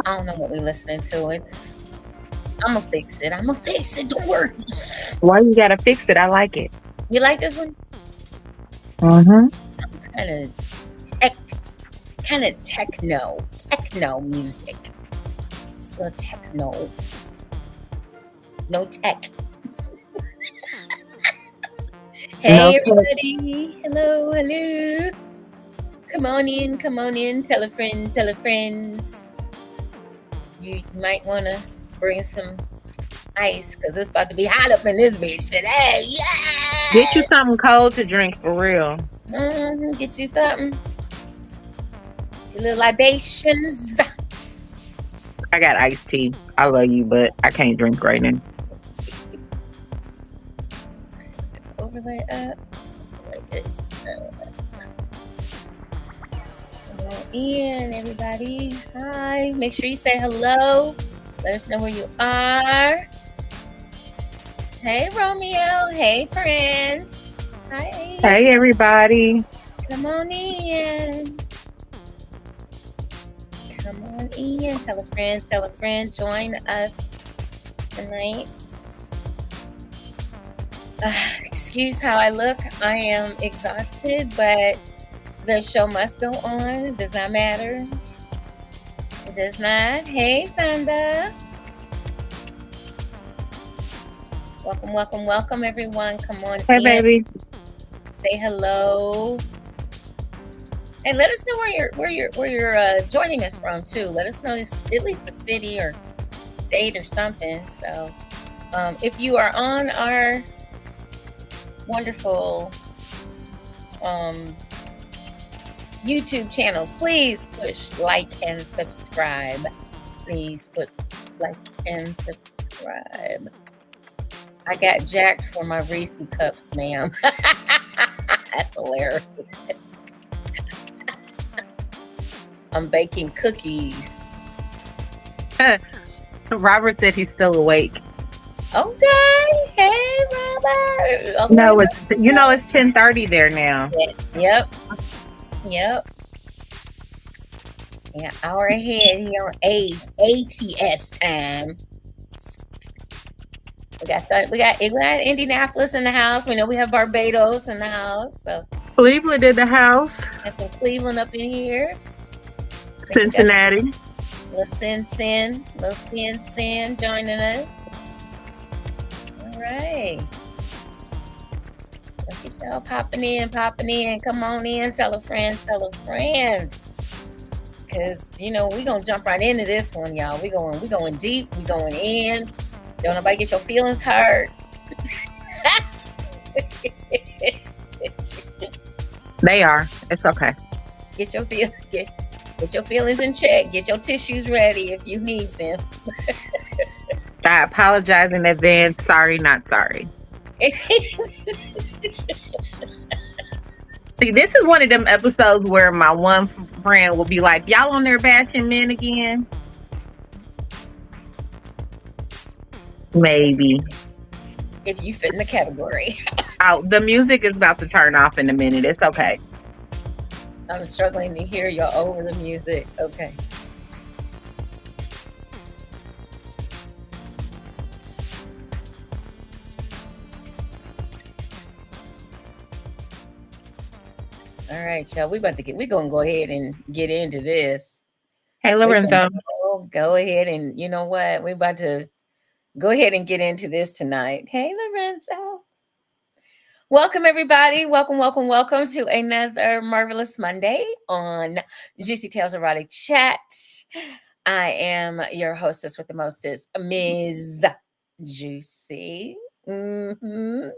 I don't know what we're listening to. I'm gonna fix it. I'm gonna fix it. Don't worry. Why you gotta fix it? I like it. You like this one? Mm-hmm. It's kind of techno music. A little techno, no tech. No Hey tech. everybody! Hello. Come on in. Tell a friend. You might want to bring some ice because it's about to be hot up in this bitch today. Get you Yeah. something cold to drink for real. Get you something. Your little libations. I got iced tea. I love you, but I can't drink right now. Overlay up like this. Come on in, everybody. Hi. Make sure you say hello. Let us know where you are. Hey, Romeo. Hey, Prince. Hi. Hey, everybody. Come on in. Come on in. Tell a friend. Join us tonight. Excuse how I look. I am exhausted, but the show must go on. It does not matter. It does not. Hey, Fanda. Welcome, everyone. Come on Hey, in. baby. Say hello. And let us know where you're joining us from too. Let us know at least the city or state or something. So, if you are on our wonderful YouTube channels, please push like and subscribe. Please put like and subscribe. I got jacked for my Reese cups, ma'am. That's hilarious. I'm baking cookies. Robert said he's still awake. Okay. Hey, Robert. Okay, No, it's 10:30 there now. Yep. Yeah, hour ahead. He on ATS time. We got Indianapolis in the house. We know we have Barbados in the house. So Cleveland in the house. got some Cleveland up in here. Cincinnati. Little Sin joining us. All right. Look at y'all popping in. Come on in. Tell a friend. Because, we're going to jump right into this one, y'all. We going deep. We going in. Don't nobody get your feelings hurt. They are. It's okay. Get your feelings in check. Get your tissues ready if you need them. I apologize in advance. Sorry, not sorry. See, this is one of them episodes where my one friend will be like, y'all on there batching men again? Maybe. If you fit in the category. Oh, the music is about to turn off in a minute. It's okay. I'm struggling to hear you over the music. Okay. All right, y'all. We're gonna go ahead and get into this. Hey, Lorenzo. Go ahead and you know what? We're about to go ahead and get into this tonight. Hey, Lorenzo. Welcome, everybody. Welcome to another marvelous Monday on Juicy Tales Erotic Chat. I am your hostess with the mostest, Ms. Jewcee. And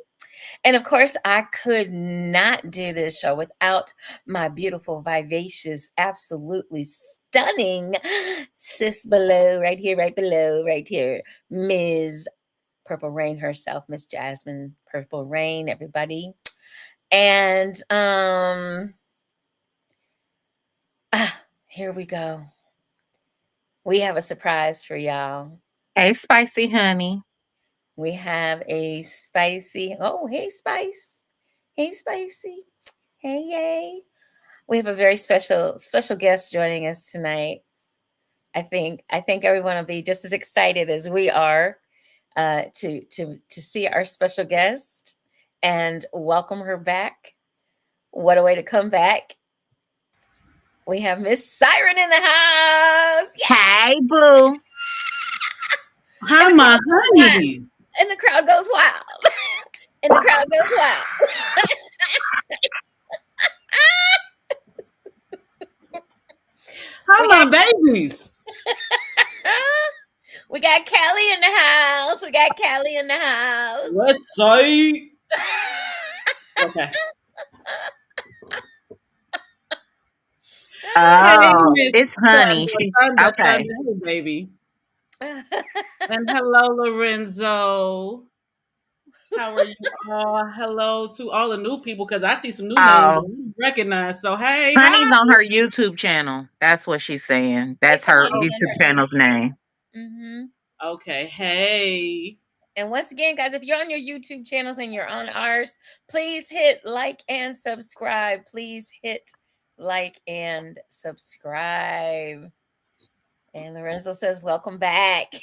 of course, I could not do this show without my beautiful, vivacious, absolutely stunning sis right here, Ms. Purple Reign herself, Miss Jasmine Purple Reign, everybody. And here we go. We have a surprise for y'all. Hey, Spicy Honey. We have a spicy. Oh, hey, Spice. Hey, Spicy. Hey, yay. We have a very special guest joining us tonight. I think everyone will be just as excited as we are to see our special guest and welcome her back. What a way to come back. We have Miss Siren in the house. Yeah! Hey, boo. And Hi, the my crowd goes wild. honey. And the crowd goes wild. And the crowd goes wild. Hi, We my got babies. we got Callie in the house. We got Callie in the house. West side. Okay. Hey, Oh, Miss it's honey. Thunder, She Thunder, okay. Thunder. Hey, baby. And hello, Lorenzo. How are you all? Hello to all the new people because I see some new names Oh, that you recognize. So, hey, hi. honey's on her YouTube channel. That's what she's saying. That's It's her honey Oh, in YouTube her YouTube. channel's name. Mm-hmm. okay. Hey. And once again, guys, if you're on your YouTube channels and you're on ours, please hit like and subscribe. Please hit like and subscribe. And Lorenzo says, welcome back.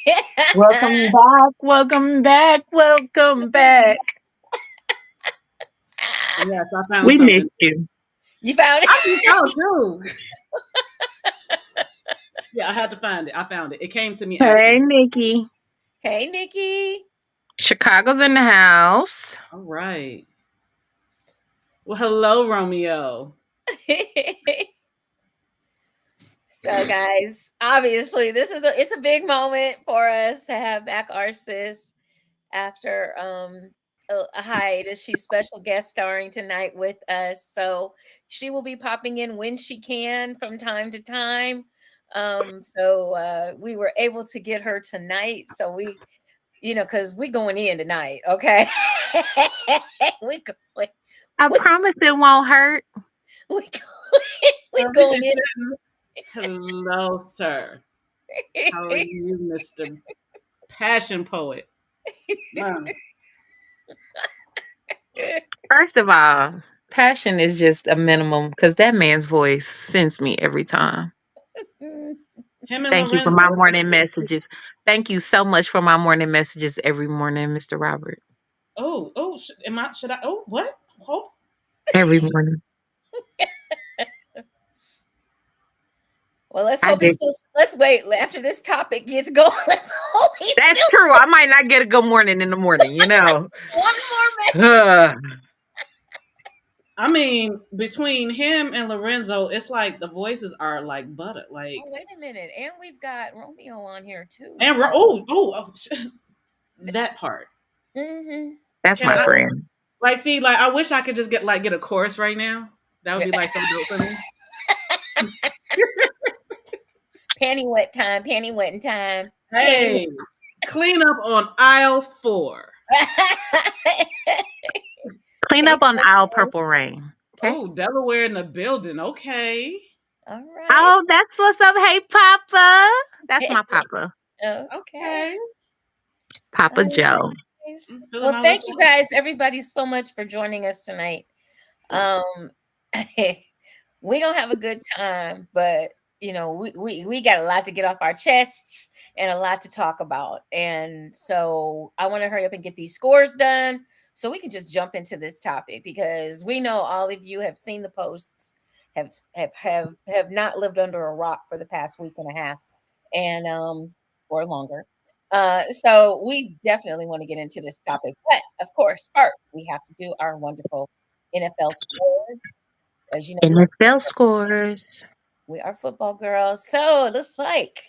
Welcome back. Welcome back. Welcome back. Yes, I found We something. missed you. You found I think it? so, too. Yeah, I had to find it. I found it. It came to me, Hey, actually. Nikki. Hey, Nikki. Chicago's in the house. All right. Well, hello, Romeo. So, guys, obviously, it's a big moment for us to have back our sis after a hiatus. She's special guest starring tonight with us, so she will be popping in when she can from time to time. So we were able to get her tonight, so we, because we going in tonight, okay? we go- we I we promise it won't hurt. we, go- we At least going it in. shouldn't. Hello, sir. How are you, Mr. Passion Poet? Wow. First of all, passion is just a minimum because that man's voice sends me every time. Him and Thank you for Lorenzo. my morning messages. Thank you so much for my morning messages every morning, Mr. Robert. Should I? Oh, what? Hold. Every morning. Well, let's I hope he did. still. Let's wait after this topic gets going. Let's hope he That's still true. I might not get a good morning in the morning, you know. one more minute. Ugh. I mean, between him and Lorenzo, it's like the voices are like butter. Oh, wait a minute, and we've got Romeo on here too. And So, that part. That's Can my I so friend. see? Like, I wish I could just get a chorus right now. That would be like so dope for me. panty wet time, panty wetting time, panty. Hey, clean up on aisle 4. Clean Hey, up on Aisle Coco. Purple Rain. Okay. Oh, Delaware in the building. Okay. All right. Oh, that's what's up. Hey, Papa. That's my Papa. Okay. Okay. Papa All Joe. right. I'm feeling Well, all thank this. you guys, everybody, so much for joining us tonight. Um, we gonna have a good time, but we got a lot to get off our chests and a lot to talk about, and so I want to hurry up and get these scores done so we can just jump into this topic because we know all of you have seen the posts, have not lived under a rock for the past week and a half, and or longer. So we definitely want to get into this topic, but of course, first we have to do our wonderful NFL scores. As you know, NFL scores. we are football girls. So it looks like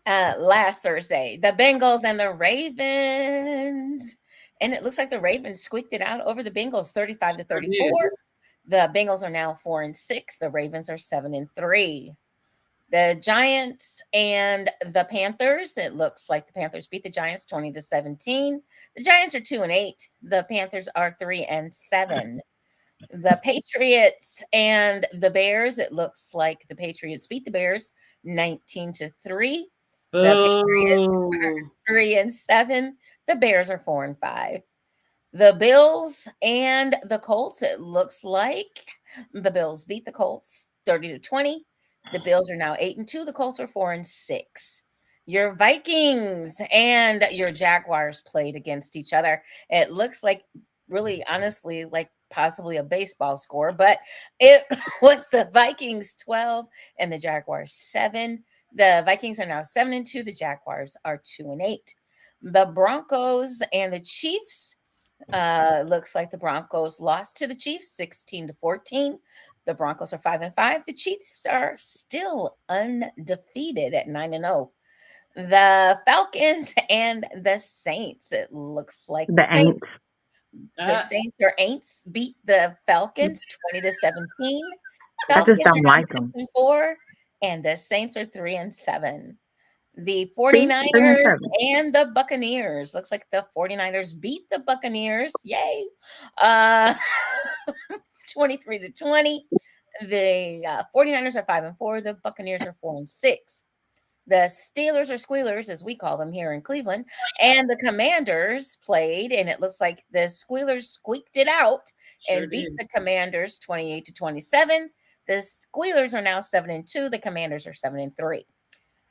last Thursday, the Bengals and the Ravens. And it looks like the Ravens squeaked it out over the Bengals 35 to 34. The Bengals are now 4-6. The Ravens are 7-3. The Giants and the Panthers. It looks like the Panthers beat the Giants 20 to 17. The Giants are 2-8. The Panthers are 3-7. The Patriots and the Bears. It looks like the Patriots beat the Bears 19 to 3. The Patriots are Oh. 3-7. The Bears are 4-5. The Bills and the Colts. It looks like the Bills beat the Colts 30 to 20. The Bills are now 8-2. The Colts are 4-6. Your Vikings and your Jaguars played against each other. It looks like, really, honestly, like possibly a baseball score, but it was the Vikings 12 and the Jaguars 7. The Vikings are now 7-2. The Jaguars are 2-8. The Broncos and the Chiefs. Looks like the Broncos lost to the Chiefs 16-14. The Broncos are 5-5. The Chiefs are still undefeated at 9-0. The Falcons and the Saints. It looks like The ain't. the Saints or Aints beat the Falcons 20-17. I just Falcons are don't now like them. 6-4, and the Saints are 3-7. The See? 3 and 49ers 7. and the Buccaneers. Looks like the 49ers beat the Buccaneers. Yay. Uh 23-20. The 49ers are 5-4. The Buccaneers are 4-6. The Steelers or Squealers, as we call them here in Cleveland, and the Commanders played, and it looks like the Squealers squeaked it out Sure and beat did. the Commanders 28-27. The Squealers are now 7-2. The Commanders are 7-3.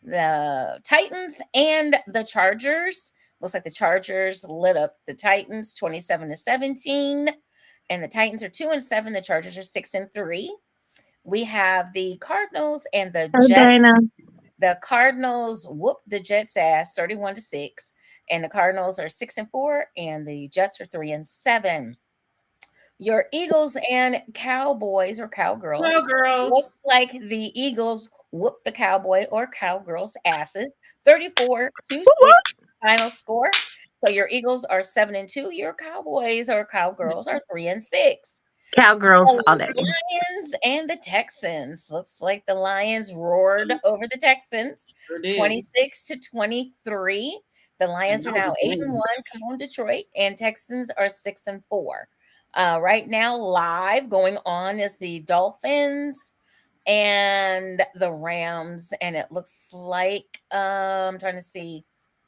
The Titans and the Chargers. Looks like the Chargers lit up the Titans 27-17. And the Titans are 2-7. The Chargers are 6-3. We have the Cardinals and the Hey, Jets. Dana. The Cardinals whooped the Jets' ass 31-6. And the Cardinals are 6-4, and the Jets are 3-7. Your Eagles and Cowboys or Cowgirls. Cowgirls. Looks like the Eagles whooped the Cowboy or Cowgirls' asses 34-6 final score. So your Eagles are 7-2. Your Cowboys or Cowgirls are 3-6. Cowgirls all The day. Lions and the Texans. Looks like the Lions roared over the Texans Sure did. 26-23. The Lions are And that now was a 8-1. win. Come on, Detroit. And Texans are 6-4. Right now, live going on is the Dolphins and the Rams. And it looks like, I'm trying to see,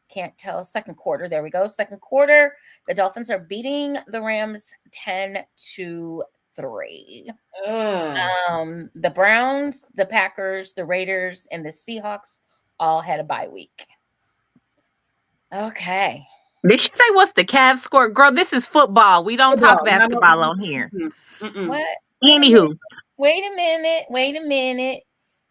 can't tell. Second quarter. There we go. Second quarter. The Dolphins are beating the Rams 10-3. Ugh. The Browns, the Packers, the Raiders, and the Seahawks all had a bye week. Okay. Did she say what's the Cavs score? Girl, this is football. We don't talk Football. No, no, basketball on here. mm-mm. What? Wait a minute. Anywho, Wait a minute. Wait a minute.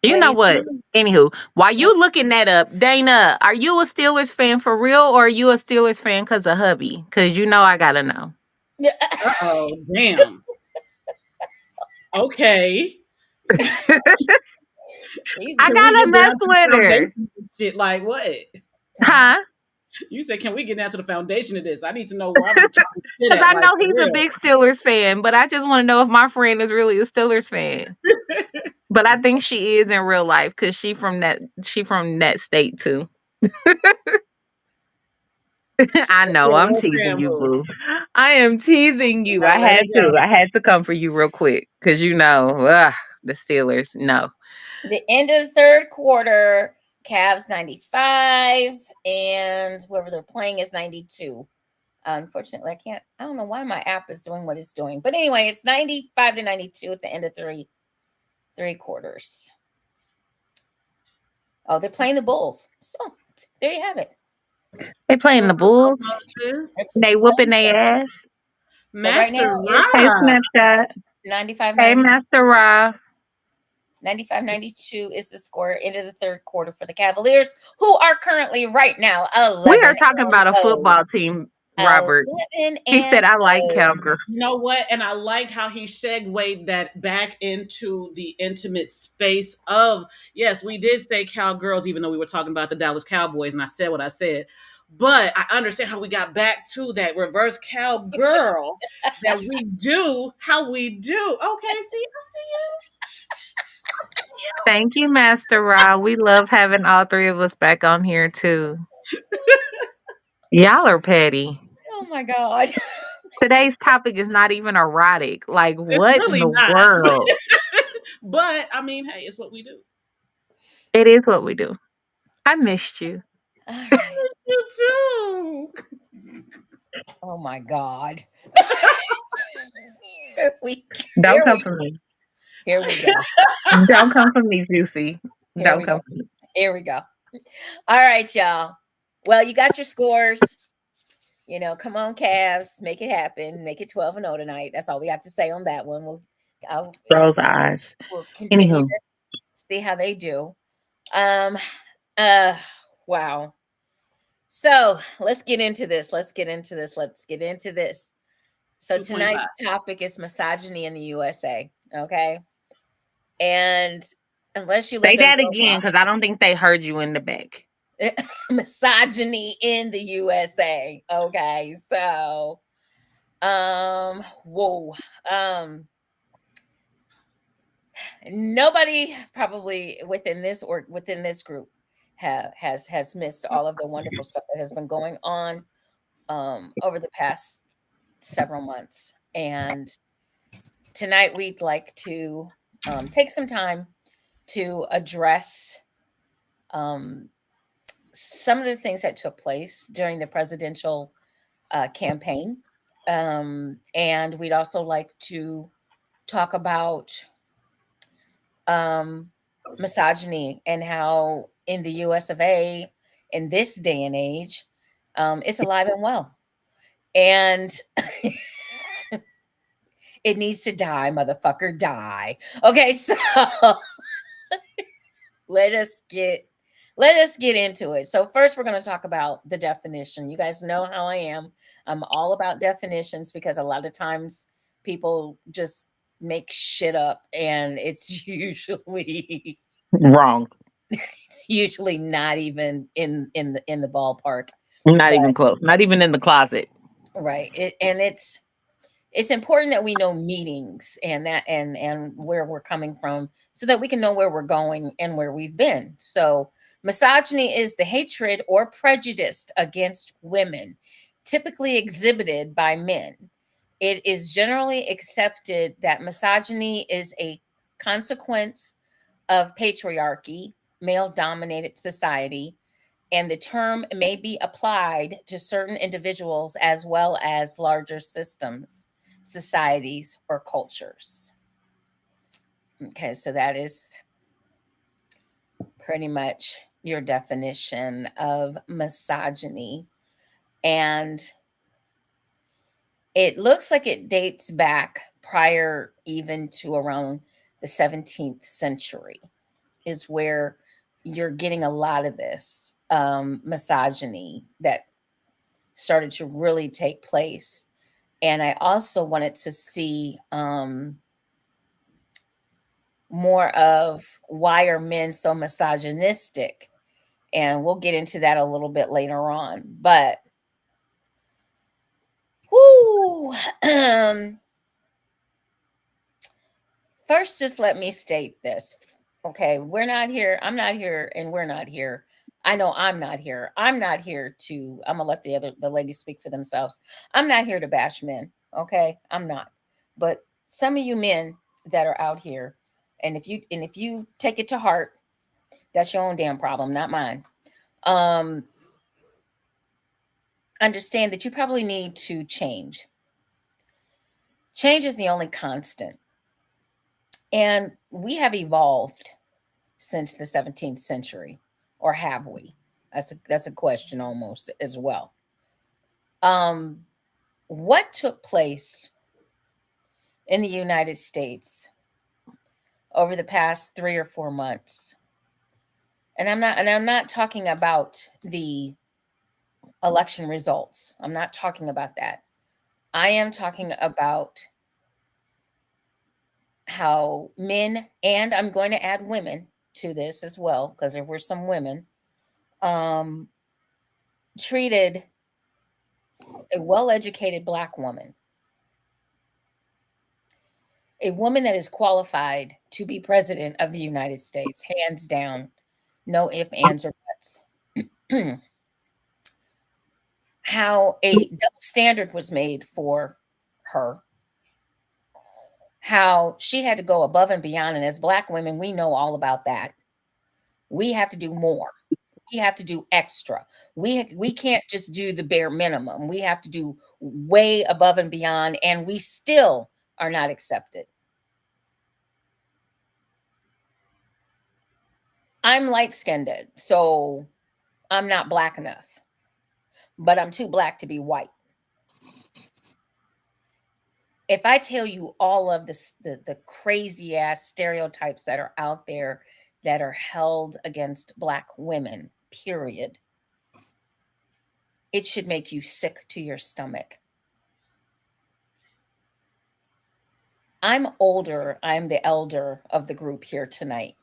you know Wait what? a minute. Anywho, while you looking that up, Dana, are you a Steelers fan for real, or are you a Steelers fan because of hubby? Because you know I gotta know. Uh-oh. Damn. Okay. Jesus. I Can we gotta get mess down to the with her. foundation of this shit? Like what? Huh? You said, can we get down to the foundation of this? I need to know where I'm talking shit Because at. I Like know for he's a real. big Steelers fan, but I just want to know if my friend is really a Steelers fan. But I think she is in real life because she from that state too. I know, Yeah, I'm what teasing fan you, boo? boo. I am teasing you. Now I let had it go. to. I had to come for you real quick because you know, the Steelers. No, The end of the third quarter, Cavs 95, and whoever they're playing is 92. Unfortunately, I don't know why my app is doing what it's doing. But anyway, it's 95-92 at the end of three quarters. Oh, they're playing the Bulls. So there you have it. they playing the Bulls. They whooping their ass. So right now Master Hey, Rob. Snapchat. 95 Hey, Master Ra. 92 is the score into the third quarter for the Cavaliers, who are currently right now 11. We are talking about a football team, Robert. 11 He said, "I like 0. Cowgirl." You know what? And I liked how he segued that back into the intimate space of, yes, we did say cowgirls, even though we were talking about the Dallas Cowboys, and I said what I said. But I understand how we got back to that reverse cowgirl that we do, how we do. Okay, see, I see you. Thank you, Master Ra. We love having all three of us back on here too. Y'all are petty. Oh my God. Today's topic is not even erotic. Like, It's what in really the not. world? But I mean, hey, it's what we do. It is what we do. I missed you. All right. You too. Oh my God. Don't come for me. Here we go. Don't come for me, Jewcee. Here Don't we go. come for me. Here we go. All right, y'all. Well, you got your scores. Come on, Cavs, make it happen. Make it 12-0 tonight. That's all we have to say on that one. Those eyes. We'll continue Anywho, to see how they do. Um, uh, wow. So let's get into this. So 2.5. tonight's topic is misogyny in the USA. Okay. And unless you say lived under that a again because I don't think they heard you in the back. rock, misogyny in the USA. Okay. So, whoa. Nobody probably within this group has missed all of the wonderful stuff that has been going on over the past several months. And tonight we'd like to take some time to address some of the things that took place during the presidential campaign. And we'd also like to talk about misogyny and how in the US of A, in this day and age, it's alive and well. And it needs to die, motherfucker, die. Okay, so let us get into it. So first we're going to talk about the definition. You guys know how I am. I'm all about definitions because a lot of times people just make shit up and it's usually Wrong. it's usually not even in the ballpark. Not But even close. Not even in the closet. right. It's important that we know meanings and that and where we're coming from so that we can know where we're going and where we've been. So misogyny is the hatred or prejudice against women, typically exhibited by men. It is generally accepted that misogyny is a consequence of patriarchy, male dominated society, and the term may be applied to certain individuals as well as larger systems, societies, or cultures. Okay, so that is pretty much your definition of misogyny. And it looks like it dates back prior even to around the 17th century, is where you're getting a lot of this misogyny that started to really take place. And I also wanted to see more of why are men so misogynistic, and we'll get into that a little bit later on. But whoo, first, just let me state this. Okay, we're not here. I'm not here, and we're not here. I know I'm not here. I'm not here to. I'm gonna let the ladies speak for themselves. I'm not here to bash men. Okay, I'm not. But some of you men that are out here, and if you take it to heart, that's your own damn problem, not mine. Understand that you probably need to change. Change is the only constant, and we have evolved since the 17th century, or have we? That's a question almost as well. What took place in the United States over the past 3 or 4 months? And I'm not talking about the election results. I'm not talking about that. I am talking about how men, and I'm going to add women to this as well, because there were some women treated a well-educated Black woman, a woman that is qualified to be president of the United States, hands down, no ifs, ands, or buts. How a double standard was made for her, how she had to go above and beyond. And as Black women, we know all about that. We have to do more. We have to do extra. We can't just do the bare minimum. We have to do way above and beyond, and we still are not accepted. I'm light skinned, so I'm not black enough, but I'm too black to be white. If I tell you all of the crazy ass stereotypes that are out there that are held against black women, period, it should make you sick to your stomach. I'm older, I'm the elder of the group here tonight.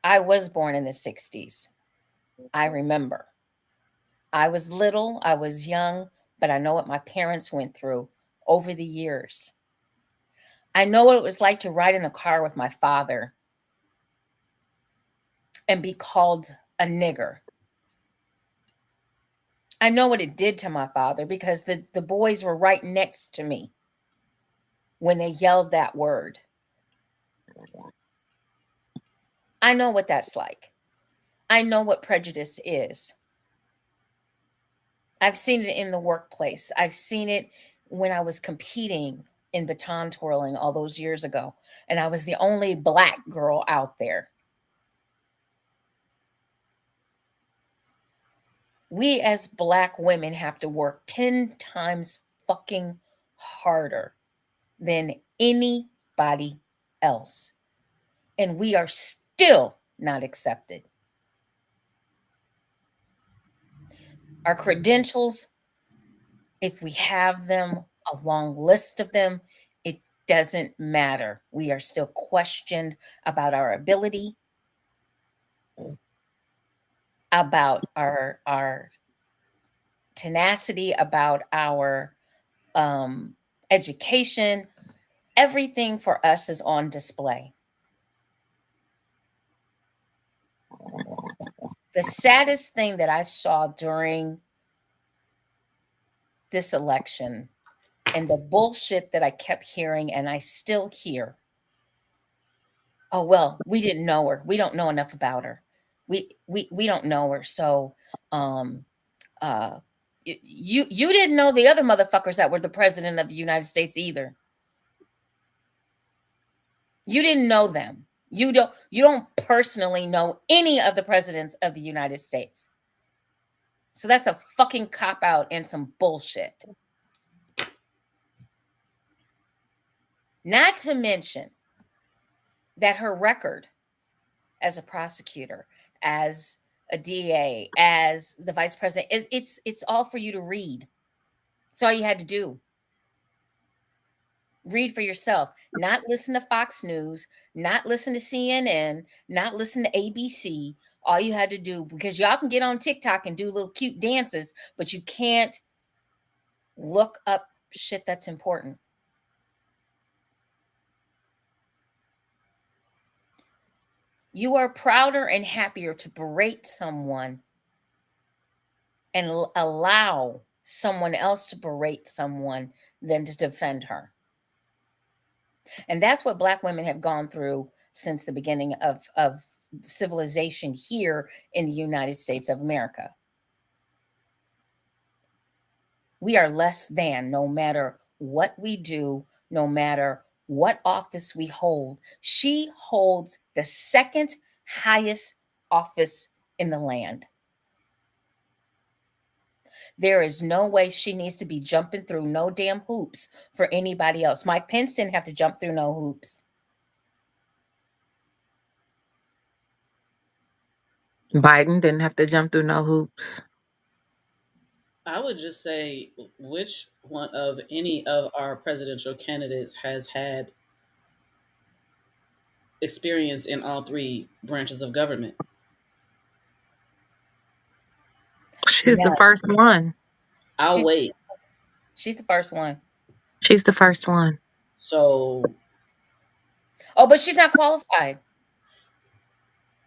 I was born in the 60s. I remember. I was little, I was young, but I know what my parents went through over the years. I know what it was like to ride in a car with my father and be called a nigger. I know what it did to my father because the boys were right next to me when they yelled that word. I know what that's like. I know what prejudice is. I've seen it in the workplace. I've seen it when I was competing in baton twirling all those years ago, and I was the only black girl out there. We as black women have to work 10 times fucking harder than anybody else. And we are still not accepted. Our credentials, if we have them, a long list of them, it doesn't matter. We are still questioned about our ability, about our tenacity, about our education. Everything for us is on display. The saddest thing that I saw during this election and the bullshit that I kept hearing and I still hear. Oh well, we didn't know her. We don't know enough about her. We don't know her. So uh you didn't know the other motherfuckers that were the president of the United States either. You didn't know them. You don't personally know any of the presidents of the United States. So that's a fucking cop out and some bullshit. Not to mention that her record as a prosecutor, as a DA, as the vice president, it's all for you to read. It's all you had to do. Read for yourself. Not listen to Fox News, not listen to CNN, not listen to ABC. All you had to do, because y'all can get on TikTok and do little cute dances, but you can't look up shit that's important. You are prouder and happier to berate someone and allow someone else to berate someone than to defend her. And that's what Black women have gone through since the beginning of civilization here in the United States of America. We are less than, no matter what we do, no matter what office we hold. She holds the second highest office in the land. There is no way she needs to be jumping through no damn hoops for anybody else. Mike Pence didn't have to jump through no hoops. Biden didn't have to jump through no hoops. I would just say, which one of any of our presidential candidates has had experience in all three branches of government? She's the None. first one. I'll She's wait. she's the first one. She's the first one. So Oh, but she's not qualified.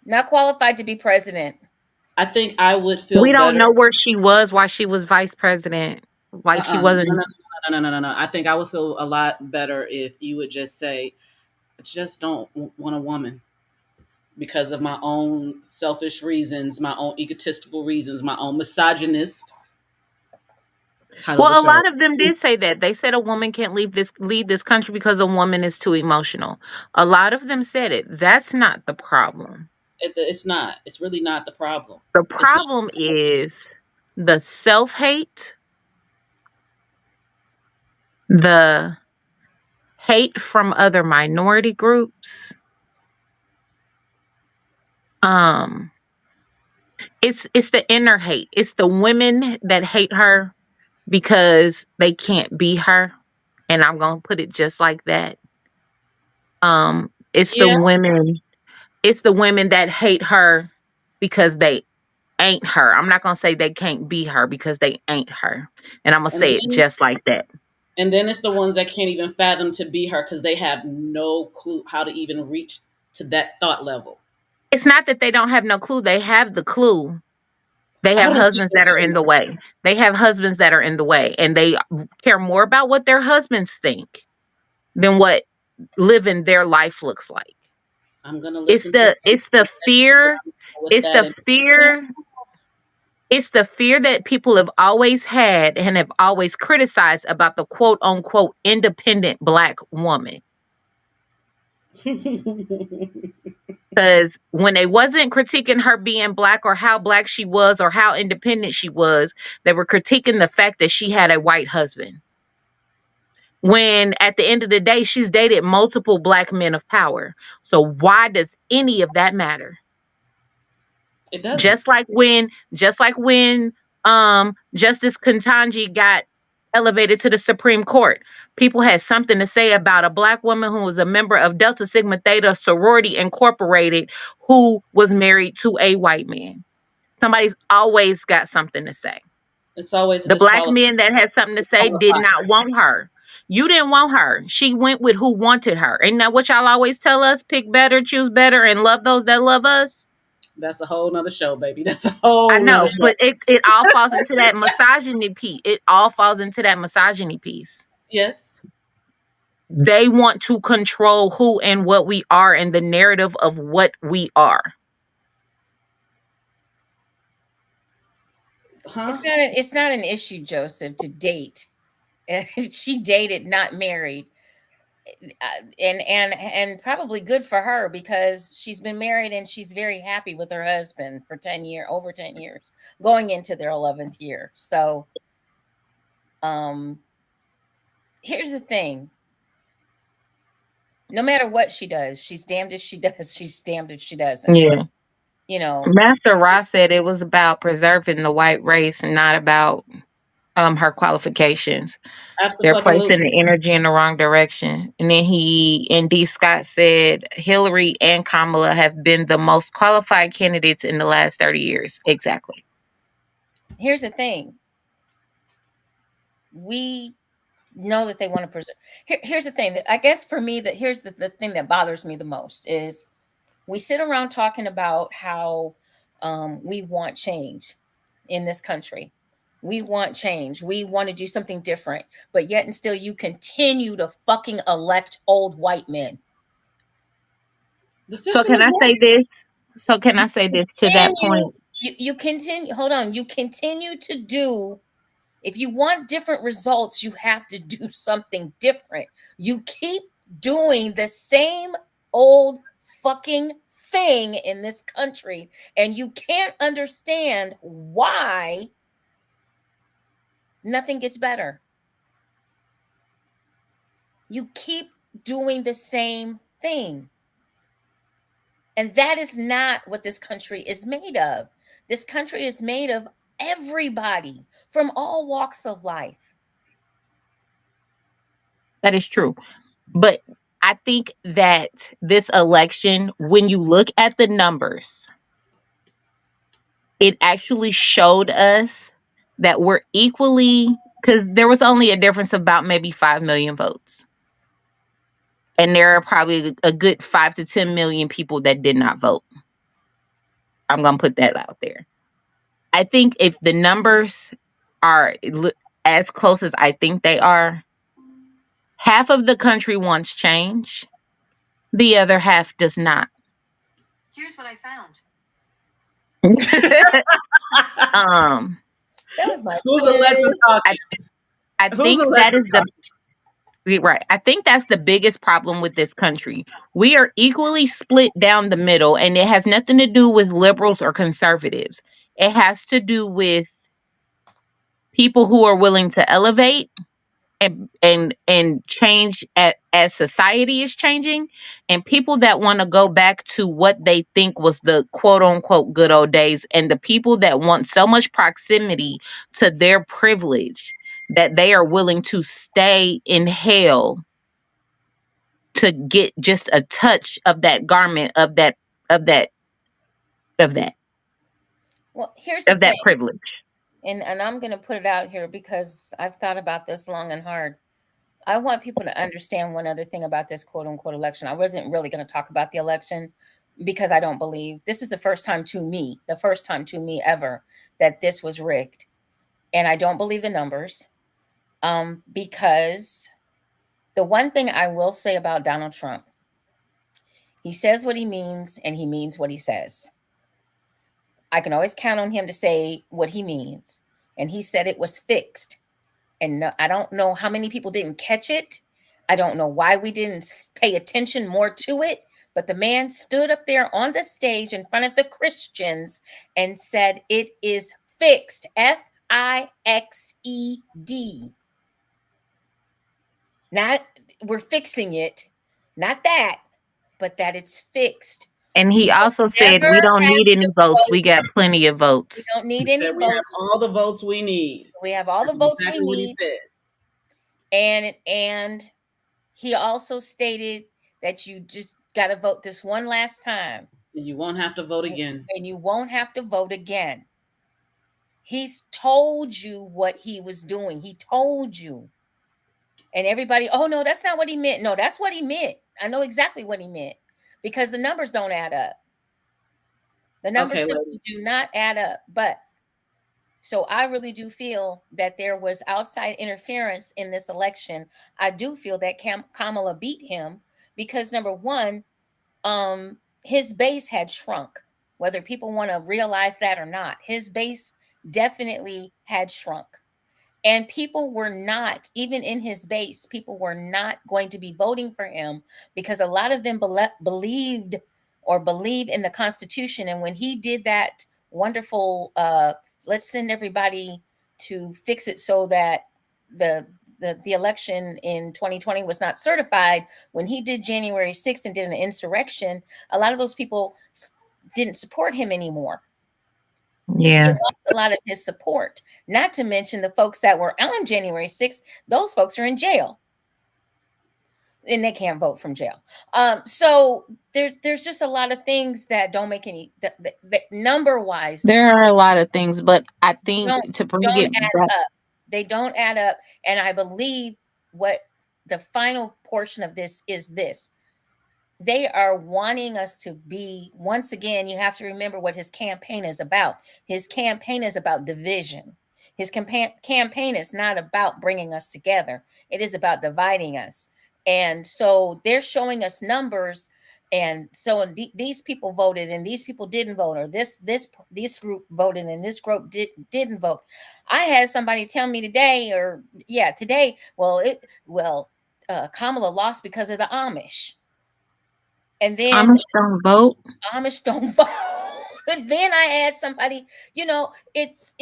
Not qualified to be president. I think I would We feel don't better. know where she was while she was vice president. Like she Uh-uh. No, wasn't. no, no, no, no, no, no. I think I would feel a lot better if you would just say, I just don't want a woman because of my own selfish reasons, my own egotistical reasons, my own misogynist. Title of the Well, a show. lot of them did say that. They said a woman can't lead this country because a woman is too emotional. A lot of them said it. That's not the problem. It's not. It's really not the problem. The It's not. problem is the self-hate, the hate from other minority groups. Um, it's the inner hate. It's the women that hate her because they can't be her. And I'm gonna put it just like that. It's the Yeah, women, it's the women that hate her because they ain't her. I'm not gonna say they can't be her because they ain't her. And I'm gonna and say it then just like that. it's the ones that can't even fathom to be her because they have no clue how to even reach to that thought level. It's not that they don't have no clue. They have the clue. They I have don't think husbands that are they in do. the way. They have husbands that are in the way, and they care more about what their husbands think than what living their life looks like. I'm gonna It's listen to the it's the fear, with it's that. the And fear, it's the fear that people have always had and have always criticized about the quote unquote independent black woman. Because when they wasn't critiquing her being black or how black she was or how independent she was, they were critiquing the fact that she had a white husband. When at the end of the day, she's dated multiple black men of power. So why does any of that matter? it doesn't. Just like when Justice Ketanji got elevated to the Supreme Court, people had something to say about a black woman who was a member of Delta Sigma Theta Sorority Incorporated who was married to a white man. Somebody's always got something to say. It's always a The black men that had something to say did disqualified. not want her. You didn't want her. She went with who wanted her. Ain't that what y'all always tell us? Pick better, choose better, and love those that love us. That's a whole nother show, baby. That's a I whole nother know, show. but it all falls into that misogyny piece. It all falls into that misogyny piece. Yes. They want to control who and what we are and the narrative of what we are. Huh? It's not an issue, Joseph, to date. She dated, not married. And probably good for her because she's been married and she's very happy with her husband for over 10 years, going into their 11th year. So here's the thing. No matter what she does, she's damned if she does, she's damned if she doesn't. Yeah. You know, Master Ross said it was about preserving the white race and not about her qualifications. They're placing Absolutely. the energy in the wrong direction. And then D. Scott said Hillary and Kamala have been the most qualified candidates in the last 30 years. Exactly. here's the thing. We know that they want to preserve. Here's the thing. I guess for me, that here's the thing that bothers me the most is we sit around talking about how we want change in this country. We want change. We want to do something different. But yet and still, you continue to fucking elect old white men. The So system can is I say working. this? So can I say this to that point? You continue, hold on. You continue to do, if you want different results, you have to do something different. You keep doing the same old fucking thing in this country, and you can't understand why nothing gets better. You keep doing the same thing. And that is not what this country is made of. This country is made of everybody from all walks of life. That is true. But I think that this election, when you look at the numbers, it actually showed us that we're equally, because there was only a difference of about maybe 5 million votes. And there are probably a good 5 to 10 million people that did not vote. I'm going to put that out there. I think if the numbers are as close as I think they are, half of the country wants change, the other half does not. Here's what I found. um That was my Who's Alexis talking? I Who's think that Alexis is the talking? Right. I think that's the biggest problem with this country. We are equally split down the middle, and it has nothing to do with liberals or conservatives. It has to do with people who are willing to elevate and change as society is changing, and people that want to go back to what they think was the quote unquote good old days, and the people that want so much proximity to their privilege that they are willing to stay in hell to get just a touch of that garment of that of that Well, here's the of that thing, privilege. and I'm going to put it out here because I've thought about this long and hard. I want people to understand one other thing about this quote unquote election. I wasn't really going to talk about the election because I don't believe this is the first time to me ever, that this was rigged. And I don't believe the numbers, because the one thing I will say about Donald Trump, he says what he means and he means what he says. I can always count on him to say what he means. And he said it was fixed. And no, I don't know how many people didn't catch it. I don't know why we didn't pay attention more to it. But the man stood up there on the stage in front of the Christians and said, it is fixed. FIXED. Not we're fixing it. Not that, but that it's fixed. And We he will also said, never we don't have need any to votes. vote. We got plenty of We votes. don't need He any said we have votes. all the votes we need. We have all the That's votes we exactly what he need. said. And he also stated that you just got to vote this one last time. And you won't have to vote again. And you won't have to vote again. He's told you what he was doing. He told you. And everybody, oh, no, that's not what he meant. No, that's what he meant. I know exactly what he meant because the numbers don't add up. The numbers simply do not add up. But so I really do feel that there was outside interference in this election. I do feel that Kamala beat him because, number one, his base had shrunk. Whether people want to realize that or not, his base definitely had shrunk. And people were not, even in his base, people were not going to be voting for him because a lot of them believed or believe in the Constitution. And when he did that wonderful, let's send everybody to fix it so that the election in 2020 was not certified, when he did January 6th and did an insurrection, a lot of those people didn't support him anymore. Yeah. He lost a lot of his support. Not to mention the folks that were on January 6th, those folks are in jail. And they can't vote from jail. So there's just a lot of things that don't make any number wise. There are a lot of things, but I think to bring it add back, up. They don't add up. And I believe what the final portion of this is this. They are wanting us to be, once again, you have to remember what his campaign is about. His campaign is about division. His campaign is not about bringing us together. It is about dividing us. And so they're showing us numbers. And so these people voted and these people didn't vote, or this group voted and this group didn't vote. I had somebody tell me today, Kamala lost because of the Amish. And then Amish don't vote. Amish don't vote. And then I had somebody, it's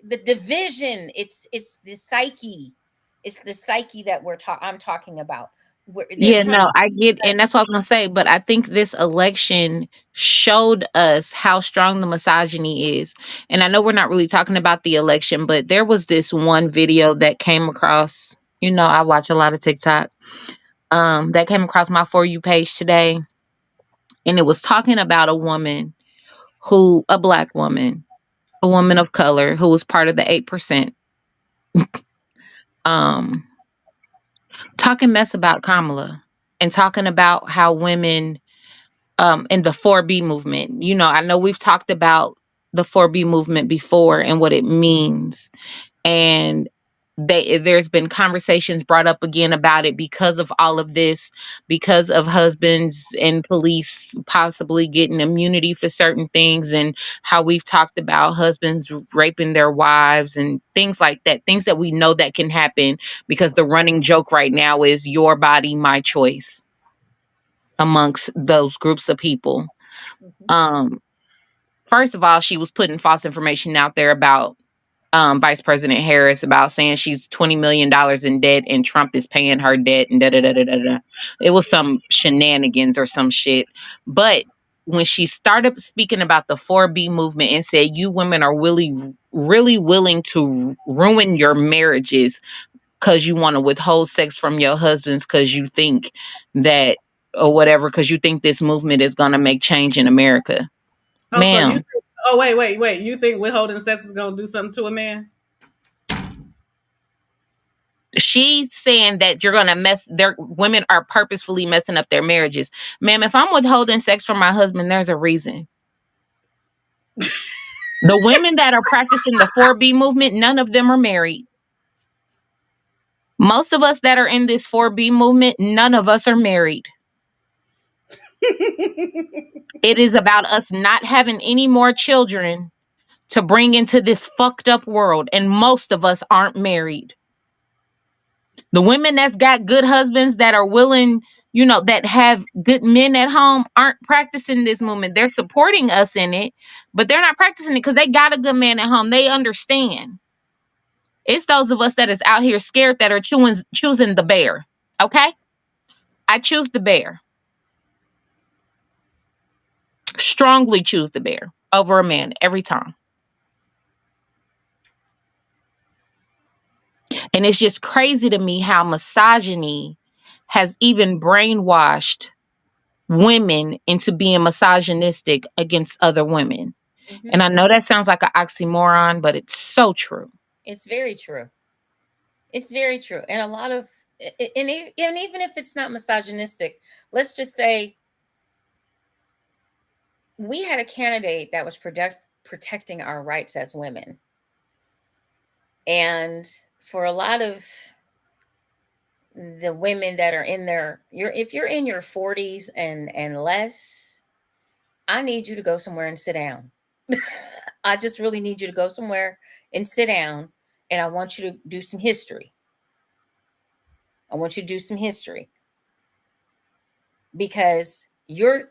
the division. It's the psyche. It's the psyche that I'm talking about. Yeah, no, I get, and that's what I was gonna say. But I think this election showed us how strong the misogyny is. And I know we're not really talking about the election, but there was this one video that came across. I watch a lot of TikTok. That came across my For You page today, and it was talking about a black woman, a woman of color who was part of the 8%. Talking mess about Kamala and talking about how women in the 4B movement. I know we've talked about the 4B movement before and what it means. And there's been conversations brought up again about it because of all of this, because of husbands and police possibly getting immunity for certain things, and how we've talked about husbands raping their wives and things like that, things that we know that can happen, because the running joke right now is your body, my choice amongst those groups of people. Mhm. um First of all, she was putting false information out there about Vice President Harris, about saying she's $20 million in debt and Trump is paying her debt and da da da da da da. It was some shenanigans or some shit. But when she started speaking about the 4B movement and said, you women are really willing to ruin your marriages because you want to withhold sex from your husbands because you think that, or whatever, because you think this movement is going to make change in America. Oh, so you Ma'am, think, oh wait. You think withholding sex is gonna do something to a man? she's saying that you're gonna mess their women are purposefully messing up their marriages. Ma'am, if I'm withholding sex from my husband, there's a reason. The women that are practicing the 4B movement, none of them are married. Most of us that are in this 4B movement, none of us are married. It is about us not having any more children to bring into this fucked up world, and most of us aren't married. The women that's got good husbands that are willing, that have good men at home, aren't practicing this movement. They're supporting us in it, but they're not practicing it because they got a good man at home. They understand. It's those of us that is out here scared that are choosing the bear. Okay? I choose the bear. Strongly choose the bear over a man every time. And it's just crazy to me how misogyny has even brainwashed women into being misogynistic against other women. Mhm. And I know that sounds like an oxymoron, but it's so true. It's very true. It's very true. And a lot of, and even if it's not misogynistic, let's just say we had a candidate that was protecting our rights as women. And for a lot of the women that are in their, if you're in your 40s and less, I need you to go somewhere and sit down. I just really need you to go somewhere and sit down, and I want you to do some history. I want you to do some history, because you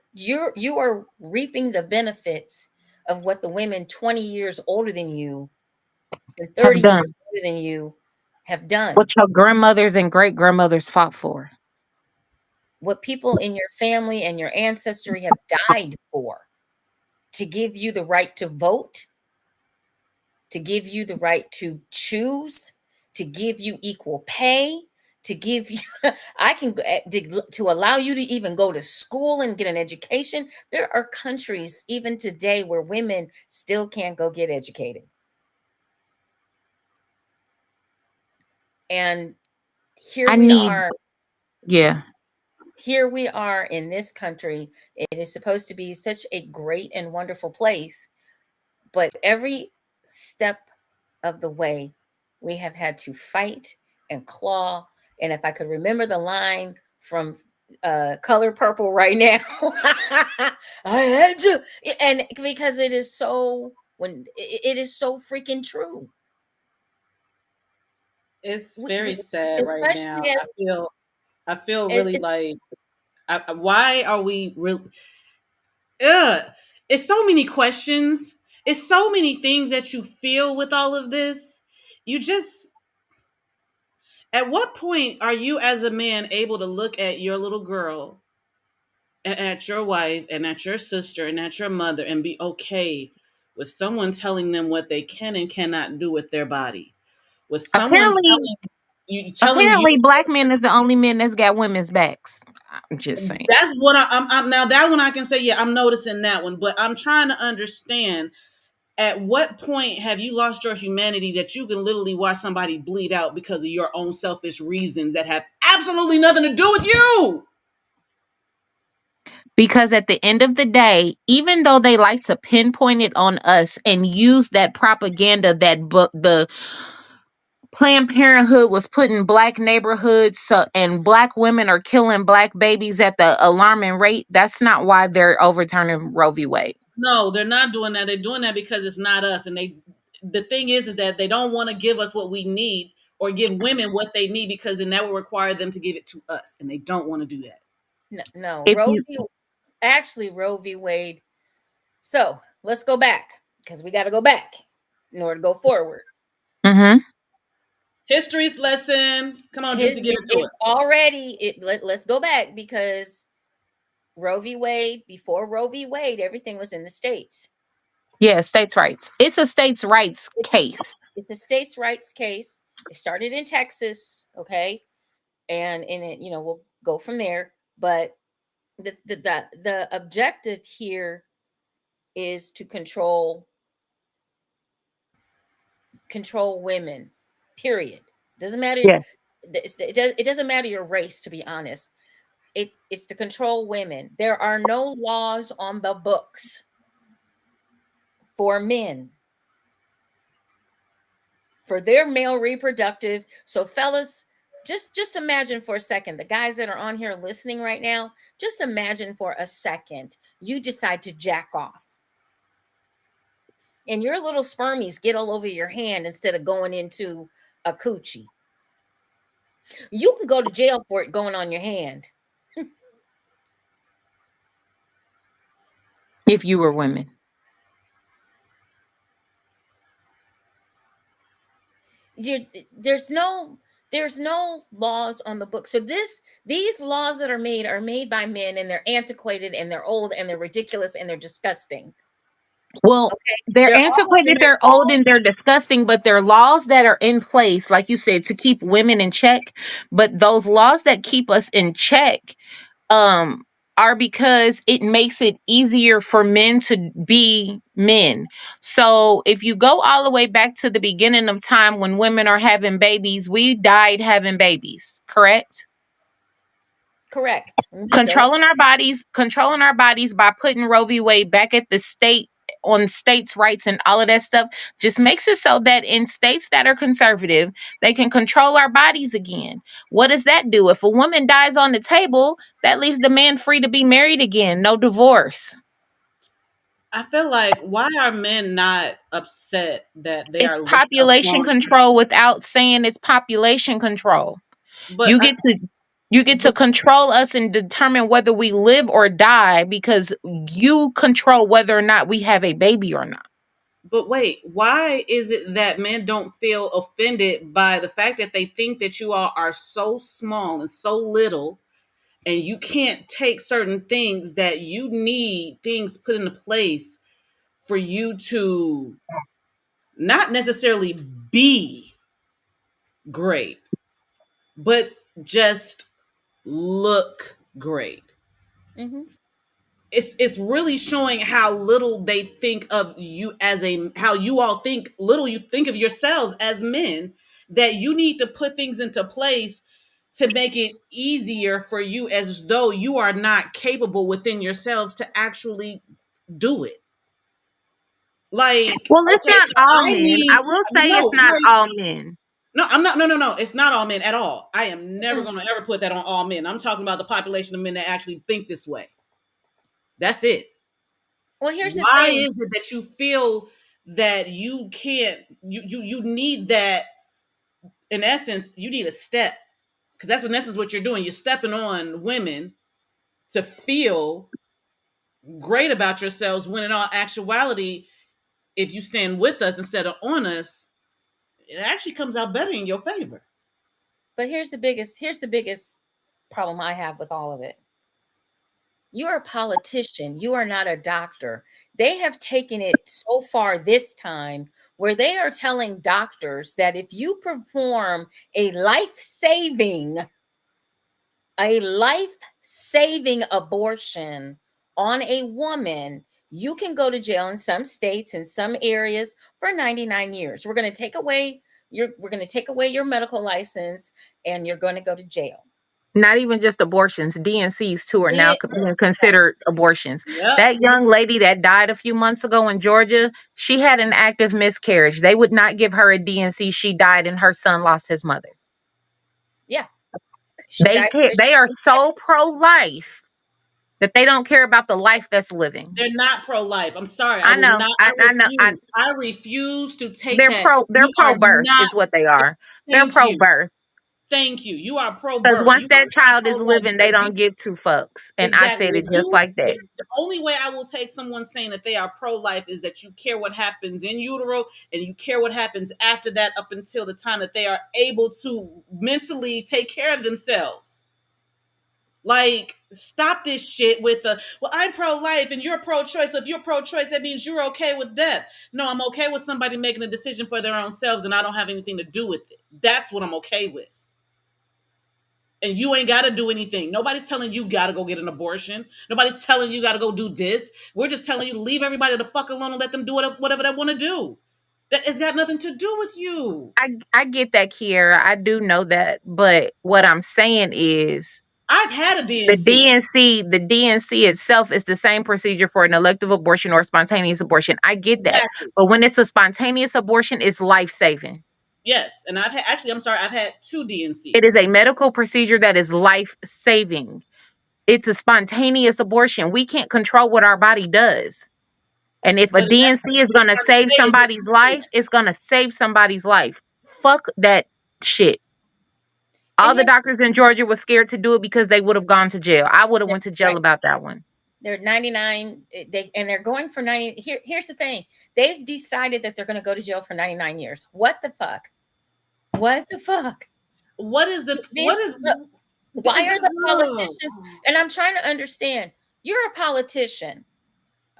are reaping the benefits of what the women 20 years older than you and 30 Have years done older than you have done. what your grandmothers and great grandmothers fought for. What people in your family and your ancestry have died for, to give you the right to vote, to give you the right to choose, to give you equal pay, to give you I can to allow you to even go to school and get an education. There are countries even today where women still can't go get educated. And here I we need, are, yeah. here we are in this country. It is supposed to be such a great and wonderful place, but every step of the way, we have had to fight and claw. And if I could remember the line from Color Purple right now, I had to, and because it is so, when it is so freaking true. It's We very sad right now. especially I feel as really like, why are we real? Ugh. It's so many questions. It's so many things that you feel with all of this. You just, at what point are you as a man able to look at your little girl and at your wife and at your sister and at your mother and be okay with someone telling them what they can and cannot do with their body? With someone Apparently, telling you, apparently, black men is the only men that's got women's backs. I'm just saying. that's what I'm now, that one I can say, yeah, I'm noticing that one, but I'm trying to understand, at what point have you lost your humanity that you can literally watch somebody bleed out because of your own selfish reasons that have absolutely nothing to do with you? Because at the end of the day, even though they like to pinpoint it on us and use that propaganda, that book, Planned Parenthood was put in black neighborhoods, and black women are killing black babies at the alarming rate. That's not why they're overturning Roe v. Wade. No, they're not doing that. They're doing that because it's not us. And the thing is that they don't want to give us what we need or give women what they need, because then that will require them to give it to us. And they don't want to do that. No, If you, Roe v. Wade. So let's go back, because we got to go back in order to go forward. mm-hmm. History's lesson. Come on, Jewcee, give it to us. Already, let's go back, because Roe v. Wade, before Roe v. Wade, everything was in the states. Yeah, states' rights. It's a states' rights case. It's a states' rights case. It started in Texas, okay, and in it, we'll go from there. But the objective here is to control women. Period. Doesn't matter. Yeah. It doesn't matter your race, to be honest. It's to control women. There are no laws on the books for men, for their male reproductive. So fellas, just imagine for a second, the guys that are on here listening right now, just imagine for a second you decide to jack off and your little spermies get all over your hand instead of going into a coochie. You can go to jail for it going on your hand. If you were women. There's no laws on the book. So these laws that are made by men, and they're antiquated and they're old and they're ridiculous and they're disgusting. Well, Okay. they're antiquated, they're old, and they're disgusting, but they're laws that are in place, like you said, to keep women in check. But those laws that keep us in check are because it makes it easier for men to be men. So if you go all the way back to the beginning of time when women are having babies, we died having babies, correct? Correct. Controlling our bodies by putting Roe v. Wade back at the state, on states' rights and all of that stuff, just makes it so that in states that are conservative, they can control our bodies again. What does that do? If a woman dies on the table, that leaves the man free to be married again. No divorce. I feel like, why are men not upset that they It's are looked population upon? control without saying it's population control. But You get to control us and determine whether we live or die because you control whether or not we have a baby or not. But wait, why is it that men don't feel offended by the fact that they think that you all are so small and so little, and you can't take certain things, that you need things put into place for you to not necessarily be great, but just look great? Mm-hmm. It's really showing how little they think of you as how you all think little you think of yourselves as men, that you need to put things into place to make it easier for you, as though you are not capable within yourselves to actually do it. Like, Well, it's okay, not so all I men. I need will say it's no, not no, all men. no, I'm not. No. It's not all men at all. I am never Mm-mm. going to ever put that on all men. I'm talking about the population of men that actually think this way. That's it. Well, here's the Why thing. is it that you feel that you can't, you need that? In essence, you need a step, because that's in essence what you're doing. You're stepping on women to feel great about yourselves, when in all actuality, if you stand with us instead of on us, it actually comes out better in your favor. But here's the biggest problem I have with all of it. You're a politician. You are not a doctor. They have taken it so far this time where they are telling doctors that if you perform a life-saving abortion on a woman, you can go to jail in some states, in some areas, for 99 years. We're going to take away your medical license, and you're going to go to jail. Not even just abortions, DNCs too are now Yeah, being considered abortions. Yep. That young lady that died a few months ago in Georgia, she had an active miscarriage. They would not give her a DNC. She died and her son lost his mother. yeah. She died because They she are was so pro-life that they don't care about the life that's living. They're not pro-life. I'm sorry. I I will know. not. I know. I refuse to take that. They're You are pro-birth not. is what they are. They're Thank you. pro-birth. Thank you. You are Because pro-birth. once You that are not child is pro-life living, they because you don't give two fucks. And I exactly. said it just like that. The only way I will take someone saying that they are pro-life is that you care what happens in utero and you care what happens after that up until the time that they are able to mentally take care of themselves. Like, stop this shit with the, well, I'm pro-life and you're pro-choice. So if you're pro-choice, that means you're okay with death. No, I'm okay with somebody making a decision for their own selves and I don't have anything to do with it. That's what I'm okay with. And you ain't got to do anything. Nobody's telling you got to go get an abortion. Nobody's telling you got to go do this. We're just telling you to leave everybody the fuck alone and let them do whatever they want to do. That has got nothing to do with you. I get that, Kiera. I do know that. But what I'm saying is I've had a the DNC. DNC itself is the same procedure for an elective abortion or spontaneous abortion. I get that. Exactly. But when it's a spontaneous abortion, it's life-saving. Yes. And I've had, actually, I'm sorry, I've had 2 DNCs. It is a medical procedure that is life-saving. It's a spontaneous abortion. We can't control what our body does. And if a But DNC is going to save say is somebody's life, it's going to save somebody's life. Fuck that shit. All And the doctors in Georgia were scared to do it because they would have gone to jail. I would have went to jail right. about that one. They're 99. They're going for 90. Here's the thing. They've decided that they're going to go to jail for 99 years. What the fuck? What the fuck? what is the what is Why are the politicians? And I'm trying to understand. You're a politician,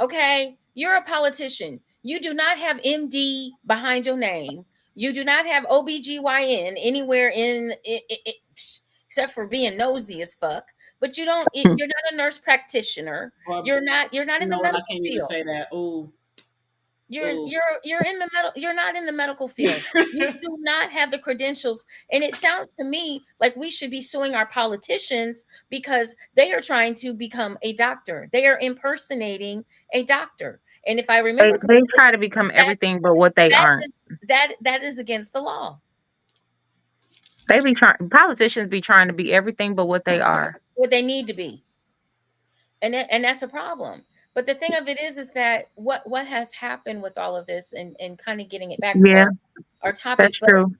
okay? You're a politician. You do not have MD behind your name. You do not have OBGYN anywhere in it, except for being nosy as fuck. But you don't. You're not a nurse practitioner. You're not. You're not in the No, I medical can't even field. say that. Ooh. You're Ooh. you're in the you're not in the medical field. You do not have the credentials. And it sounds to me like we should be suing our politicians because they are trying to become a doctor. They are impersonating a doctor. And if I remember They correctly, try to become that everything but what they that aren't. that is against the law. They be trying politicians be trying to be everything but what they are. What they need to be. And that's a problem. But the thing of it is that what has happened with all of this and kind of getting it back to Yeah, our topic, that's but true.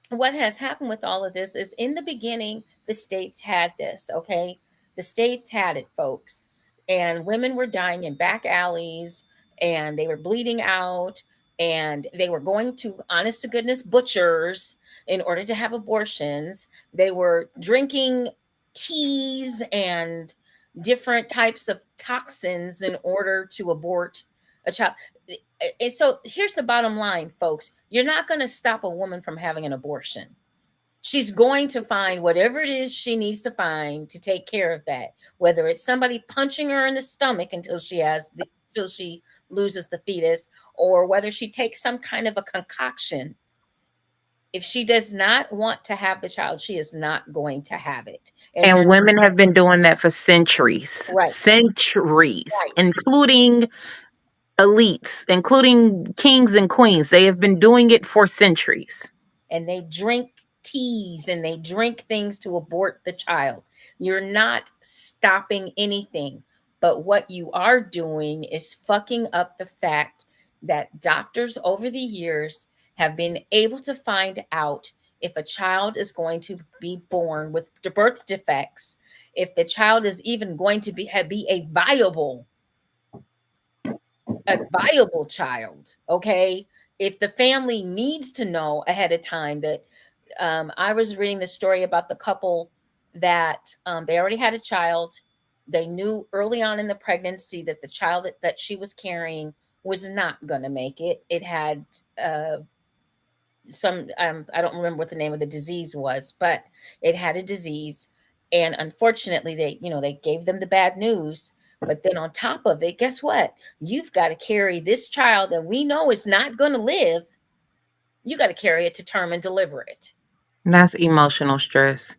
what has happened with all of this is in the beginning, the states had this, okay? The states had it, folks. And women were dying in back alleys and they were bleeding out and they were going to honest to goodness butchers in order to have abortions. They were drinking teas and different types of toxins in order to abort a child. And so here's the bottom line, folks. You're not going to stop a woman from having an abortion. She's going to find whatever it is she needs to find to take care of that, whether it's somebody punching her in the stomach until until she loses the fetus, or whether she takes some kind of a concoction. If she does not want to have the child, she is not going to have it. And And you're women have been doing that for centuries. right, Centuries, right. including elites, including kings and queens. They have been doing it for centuries. And they drink teas and they drink things to abort the child. You're not stopping anything. But what you are doing is fucking up the fact that doctors over the years have been able to find out if a child is going to be born with birth defects, if the child is even going to be a viable child, okay? If the family needs to know ahead of time that I was reading the story about the couple that they already had a child. They knew early on in the pregnancy that the child that she was carrying was not going to make it. It had some, I don't remember what the name of the disease was, but it had a disease. And unfortunately, they gave them the bad news. But then on top of it, guess what? You've got to carry this child that we know is not going to live. You got to carry it to term and deliver it. That's emotional stress.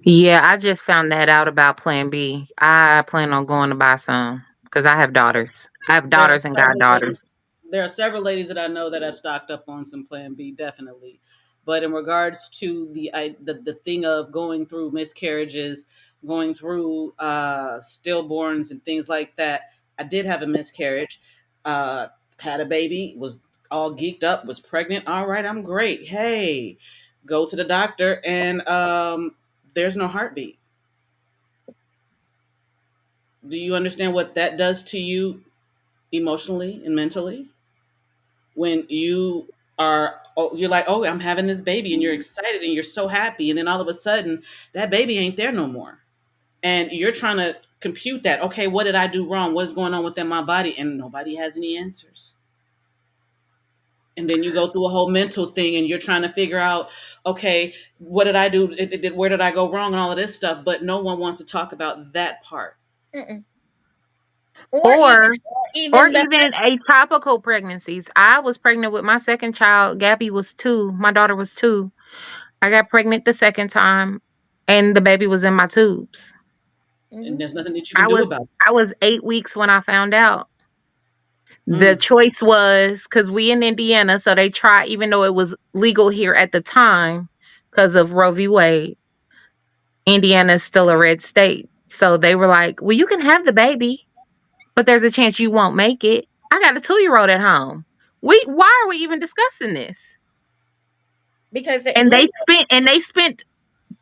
Yeah, I just found that out about Plan B. I plan on going to buy some because I have daughters. I have There are daughters and several ladies. goddaughters. There are several ladies that I know that have stocked up on some Plan B, definitely. But in regards to the thing of going through miscarriages, going through stillborns and things like that, I did have a miscarriage. Uh, had a baby, was all geeked up, was pregnant. All right, I'm great. Hey, go to the doctor, and there's no heartbeat. Do you understand what that does to you emotionally and mentally? When you are, oh, you're like, oh, I'm having this baby, and you're excited and you're so happy, and then all of a sudden that baby ain't there no more, and you're trying to compute that, okay, what did I do wrong, what is going on within my body, and nobody has any answers. And then you go through a whole mental thing, and you're trying to figure out, okay, what did I do, where did I go wrong, and all of this stuff, but no one wants to talk about that part. Mm-mm. Or even, Or or or even the even atopical pregnancies. I was pregnant with my second child. Gabby was 2. My daughter was 2. I got pregnant the second time and the baby was in my tubes. And Mhm. there's nothing that you can I do was about I was 8 weeks when I found out. it. The choice was cuz we in Indiana, so they try even though it was legal here at the time cuz of Roe v. Wade, Indiana is still a red state. So they were like, "Well, you can have the baby, but there's a chance you won't make it." I got a 2-year-old at home. Why are we even discussing this? because And legal they spent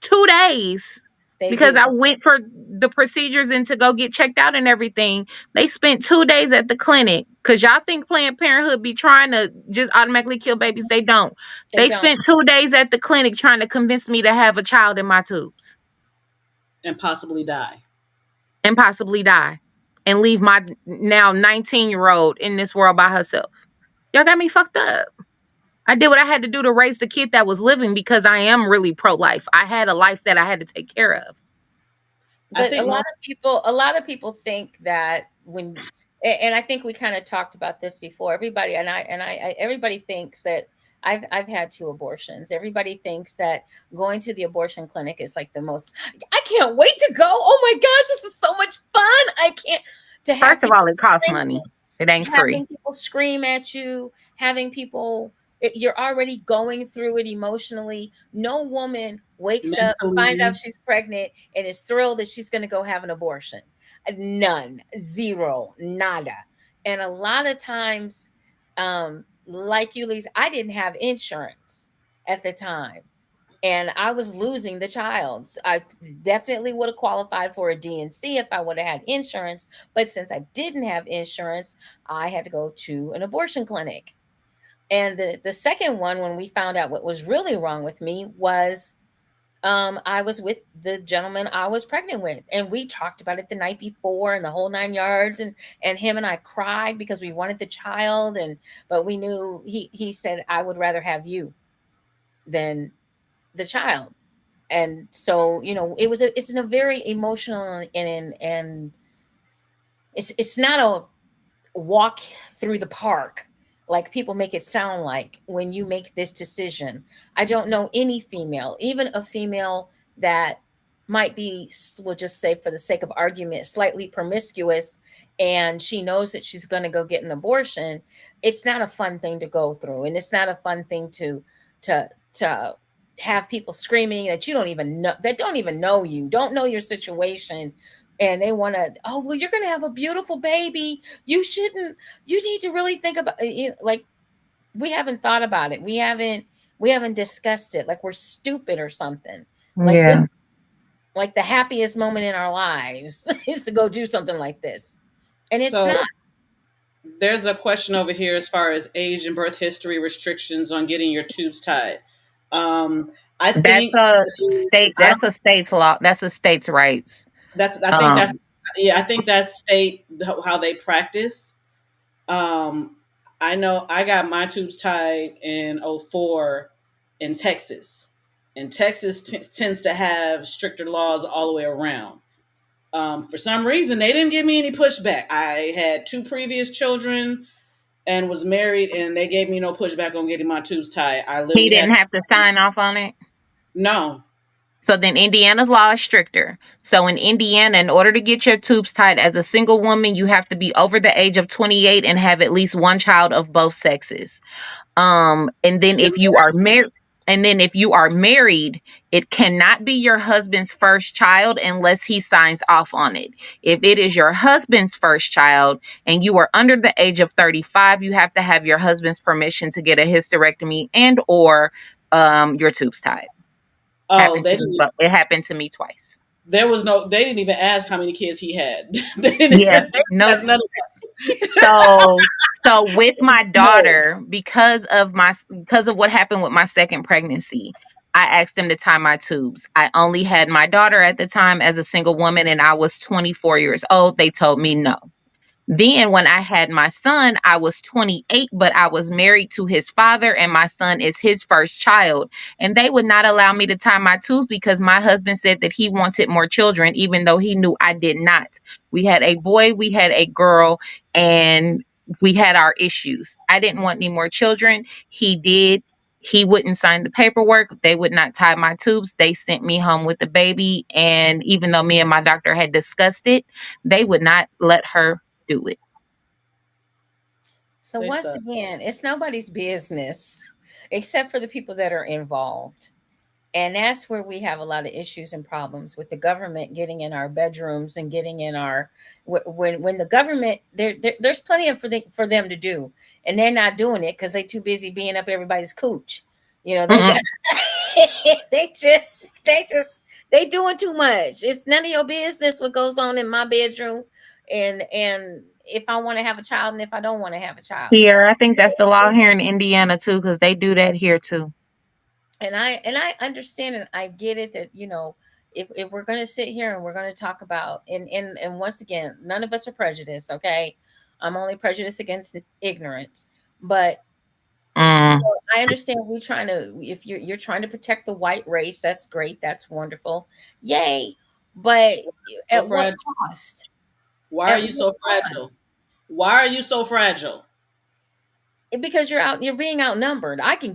2 days they because do. I went for the procedures and to go get checked out and everything. They spent 2 days at the clinic cuz y'all think Planned Parenthood be trying to just automatically kill babies. They don't. They They don't. spent 2 days at the clinic trying to convince me to have a child in my tubes And possibly die. and possibly die and leave my now 19-year-old in this world by herself. Y'all got me fucked up. I did what I had to do to raise the kid that was living because I am really pro-life. I had a life that I had to take care of. I But think most a lot of people think that when, and I think we kind of talked about this before. Everybody everybody thinks that I've had 2 abortions. Everybody thinks that going to the abortion clinic is like the most. I can't wait to go. Oh my gosh, this is so much fun. I can't to have First of people all, it costs scream, money. It ain't free. having people scream at you, having people, you're already going through it emotionally. No woman wakes up, finds out mentally. she's pregnant, and is thrilled that she's going to go have an abortion. None, zero, nada. And a lot of times, like you, Lisa, I didn't have insurance at the time. And I was losing the child. I definitely would have qualified for a DNC if I would have had insurance. But since I didn't have insurance, I had to go to an abortion clinic. And the second one, when we found out what was really wrong with me, was I was with the gentleman I was pregnant with, and we talked about it the night before and the whole 9 yards. And him and I cried because we wanted the child, and but we knew he said I would rather have you than the child. And so it's in a very emotional and it's not a walk through the park like people make it sound like when you make this decision. I don't know any female, even a female that might be, we'll just say for the sake of argument, slightly promiscuous, and she knows that she's going to go get an abortion. It's not a fun thing to go through, and it's not a fun thing to have people screaming that you don't even know, that don't even know you, don't know your situation, and they want to, oh well, you're going to have a beautiful baby, you shouldn't, you need to really think about like we haven't thought about it, we haven't discussed it, like we're stupid or something, like this, Yeah. like the happiest moment in our lives is to go do something like this, and it's So not. there's a question over here as far as age and birth history restrictions on getting your tubes tied. Um, I That's think a state I don't. that's a state's law. That's a state's rights. That's I think that's Um yeah. I think that's state how they practice. Um, I know I got my tubes tied in '04 in Texas. And Texas tends to have stricter laws all the way around. For some reason, they didn't give me any pushback. I had 2 previous children and was married, and they gave me no pushback on getting my tubes tied. I he literally had didn't have to sign off on it. No. So then Indiana's law is stricter. So in Indiana, in order to get your tubes tied as a single woman, you have to be over the age of 28 and have at least one child of both sexes. And then if you are married, it cannot be your husband's first child unless he signs off on it. If it is your husband's first child and you are under the age of 35, you have to have your husband's permission to get a hysterectomy and or your tubes tied. Oh, Happened to me, but it happened to me twice. They didn't even ask how many kids he had. They Yeah, didn't no. ask none of that. So with my No. daughter, because of what happened with my second pregnancy, I asked them to tie my tubes. I only had my daughter at the time as a single woman, and I was 24 years old. They told me no. Then when I had my son, I was 28, but I was married to his father, and my son is his first child. And they would not allow me to tie my tubes because my husband said that he wanted more children, even though he knew I did not. We had a boy, we had a girl, and we had our issues. I didn't want any more children. He did. He wouldn't sign the paperwork. They would not tie my tubes. They sent me home with the baby. And even though me and my doctor had discussed it, they would not let her do it. So They once suck. again, it's nobody's business except for the people that are involved. And that's where we have a lot of issues and problems with the government getting in our bedrooms and getting in our when the government there's plenty of for them to do, and they're not doing it because they're too busy being up everybody's cooch. You know, they Mm-mm. they doing too much. It's none of your business what goes on in my bedroom, and if I want to have a child and if I don't want to have a child. Here, I think that's the law here in Indiana too, because they do that here too. And I understand and I get it that, you know, if we're going to sit here and we're going to talk about and once again, none of us are prejudiced, okay? I'm only prejudiced against ignorance. But Mm. I understand we're trying to, if you're trying to protect the white race, that's great, that's wonderful, yay. But So at what fragile. cost? Why are At you what so cost? fragile? Why are you so fragile? Because you're being outnumbered. I can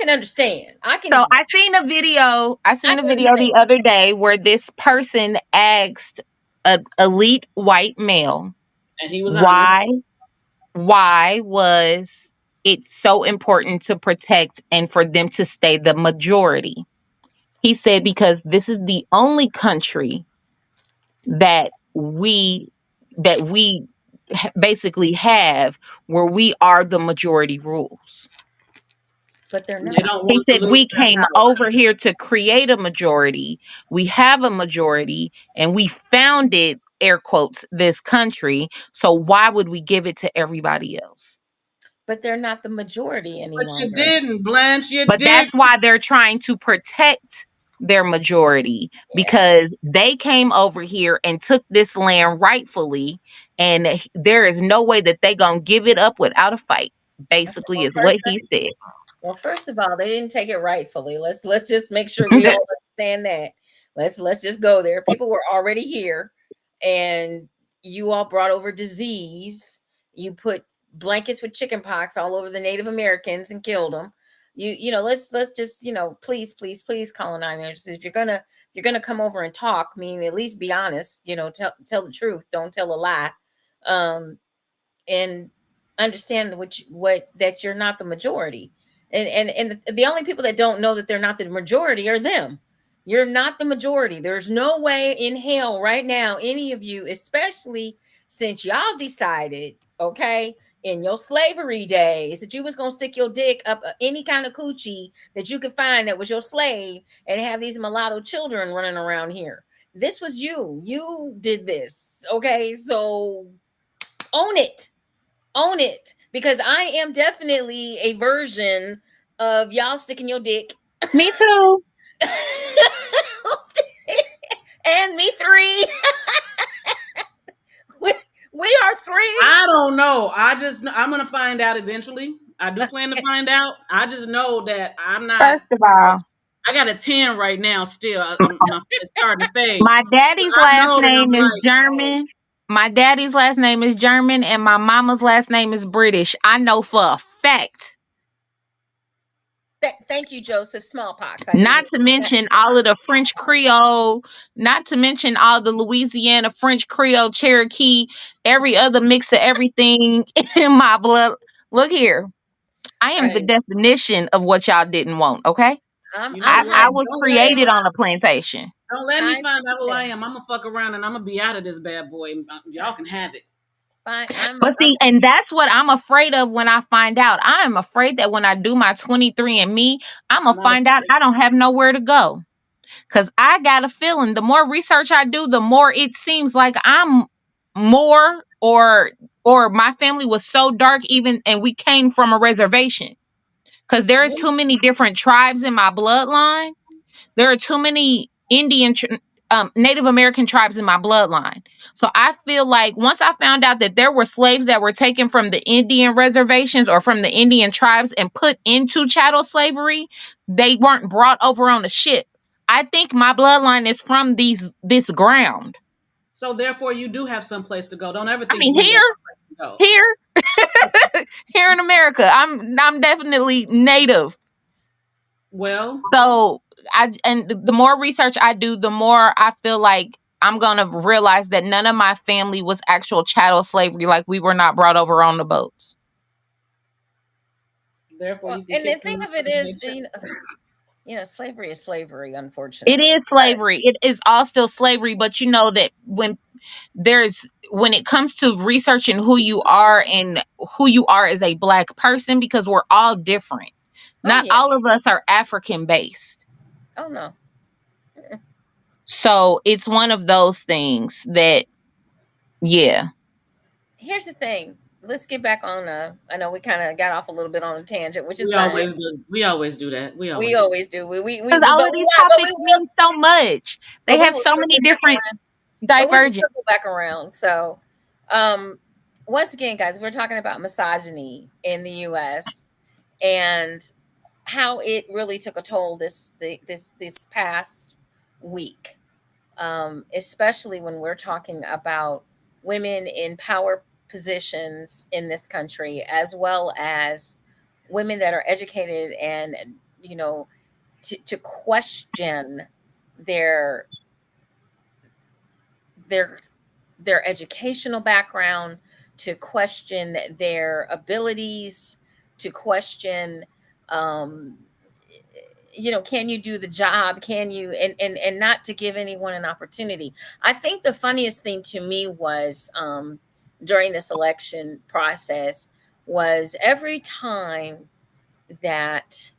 understand. So I seen a video. I I seen a can video understand. the other day where this person asked an elite white male And he was honest. why was it so important to protect and for them to stay the majority. He said because this is the only country that we basically have where we are the majority rules. But they're They not. don't He want to said lose we their came power. over here to create a majority. We have a majority and we founded, air quotes, this country. So why would we give it to everybody else? But they're not the majority any But you longer. didn't, Blanche. You But did. that's why they're trying to protect their majority Yeah. because they came over here and took this land rightfully, and there is no way that they gonna give it up without a fight. Basically, Well, is what he said. first of all, they didn't take it rightfully. Let's just make sure we all understand that. Let's just go there. People were already here, and you all brought over disease. You put blankets with chicken pox all over the Native Americans and killed them. Let's just please colonizers. If you're gonna come over and talk, I mean at least be honest. Tell the truth. Don't tell a lie. Um, and understand what that you're not the majority, and the only people that don't know that they're not the majority are them. You're not the majority. There's no way in hell right now any of you, especially since y'all decided, okay, in your slavery days that you was gonna stick your dick up any kind of coochie that you could find that was your slave and have these mulatto children running around here. This was you did this, okay? So own it, because I am definitely a version of y'all sticking your dick. Me too. And me three. we are three. I don't know. I'm gonna find out eventually. I do plan to find out. I just know that I'm not. First of all, I got a 10 right now. Still, it's starting to fade. my daddy's I last know that I'm name is like, oh, German. My daddy's last name is German, and my mama's last name is British. I know for a fact. Thank you, Joseph. Smallpox. I Not didn't. to mention all of the French Creole, not to mention all the Louisiana French Creole, Cherokee, every other mix of everything in my blood. Look here. I am the Right. definition of what y'all didn't want, okay? You know I'm what? I was Don't let me created on a plantation. don't let me fine. find out who I am. I'm gonna fuck around and I'm gonna be out of this bad boy. Y'all can have it. Fine. But see, and that's what I'm afraid of when I find out. I am afraid that when I do my 23 and me, I'm going to Not a find out I don't have nowhere to go. Because I got a feeling the more research I do, the more it seems like I'm more or my family was so dark even and we came from a reservation. Because there is too many different tribes in my bloodline. There are too many Native American tribes in my bloodline. So I feel like once I found out that there were slaves that were taken from the Indian reservations or from the Indian tribes and put into chattel slavery, they weren't brought over on a ship. I think my bloodline is from this ground. So therefore, you do have some place to go. Don't ever I think mean, you ain't got no place to go. here in America, I'm definitely native. Well, So the more research I do, the more I feel like I'm gonna realize that none of my family was actual chattel slavery. Like we were not brought over on the boats. therefore, Well, you can and the kick them thing out of it and is, make sure. slavery is slavery, It unfortunately. is slavery. It is all still slavery, but you know that when it comes to researching who you are and who you are as a black person, because we're all different. Oh Not yeah. all of us are African based. Oh no. So it's one of those things that, yeah. Here's the thing. Let's get back on. I know we kind of got off a little bit on a tangent, which is We fine. always do. We always do that. We We always do. always do. Because all of these But we topics will. mean so much. They But we have will so many circle back different around. But we will divergent. circle back around. So, um, once again, guys, we're talking about misogyny in the U.S. and how it really took a toll this past week, especially when we're talking about women in power positions in this country, as well as women that are educated and you know to question their their their educational background, to question their abilities, to question um, can you do the job, can you, and not to give anyone an opportunity. I think the funniest thing to me was during this election process was every time that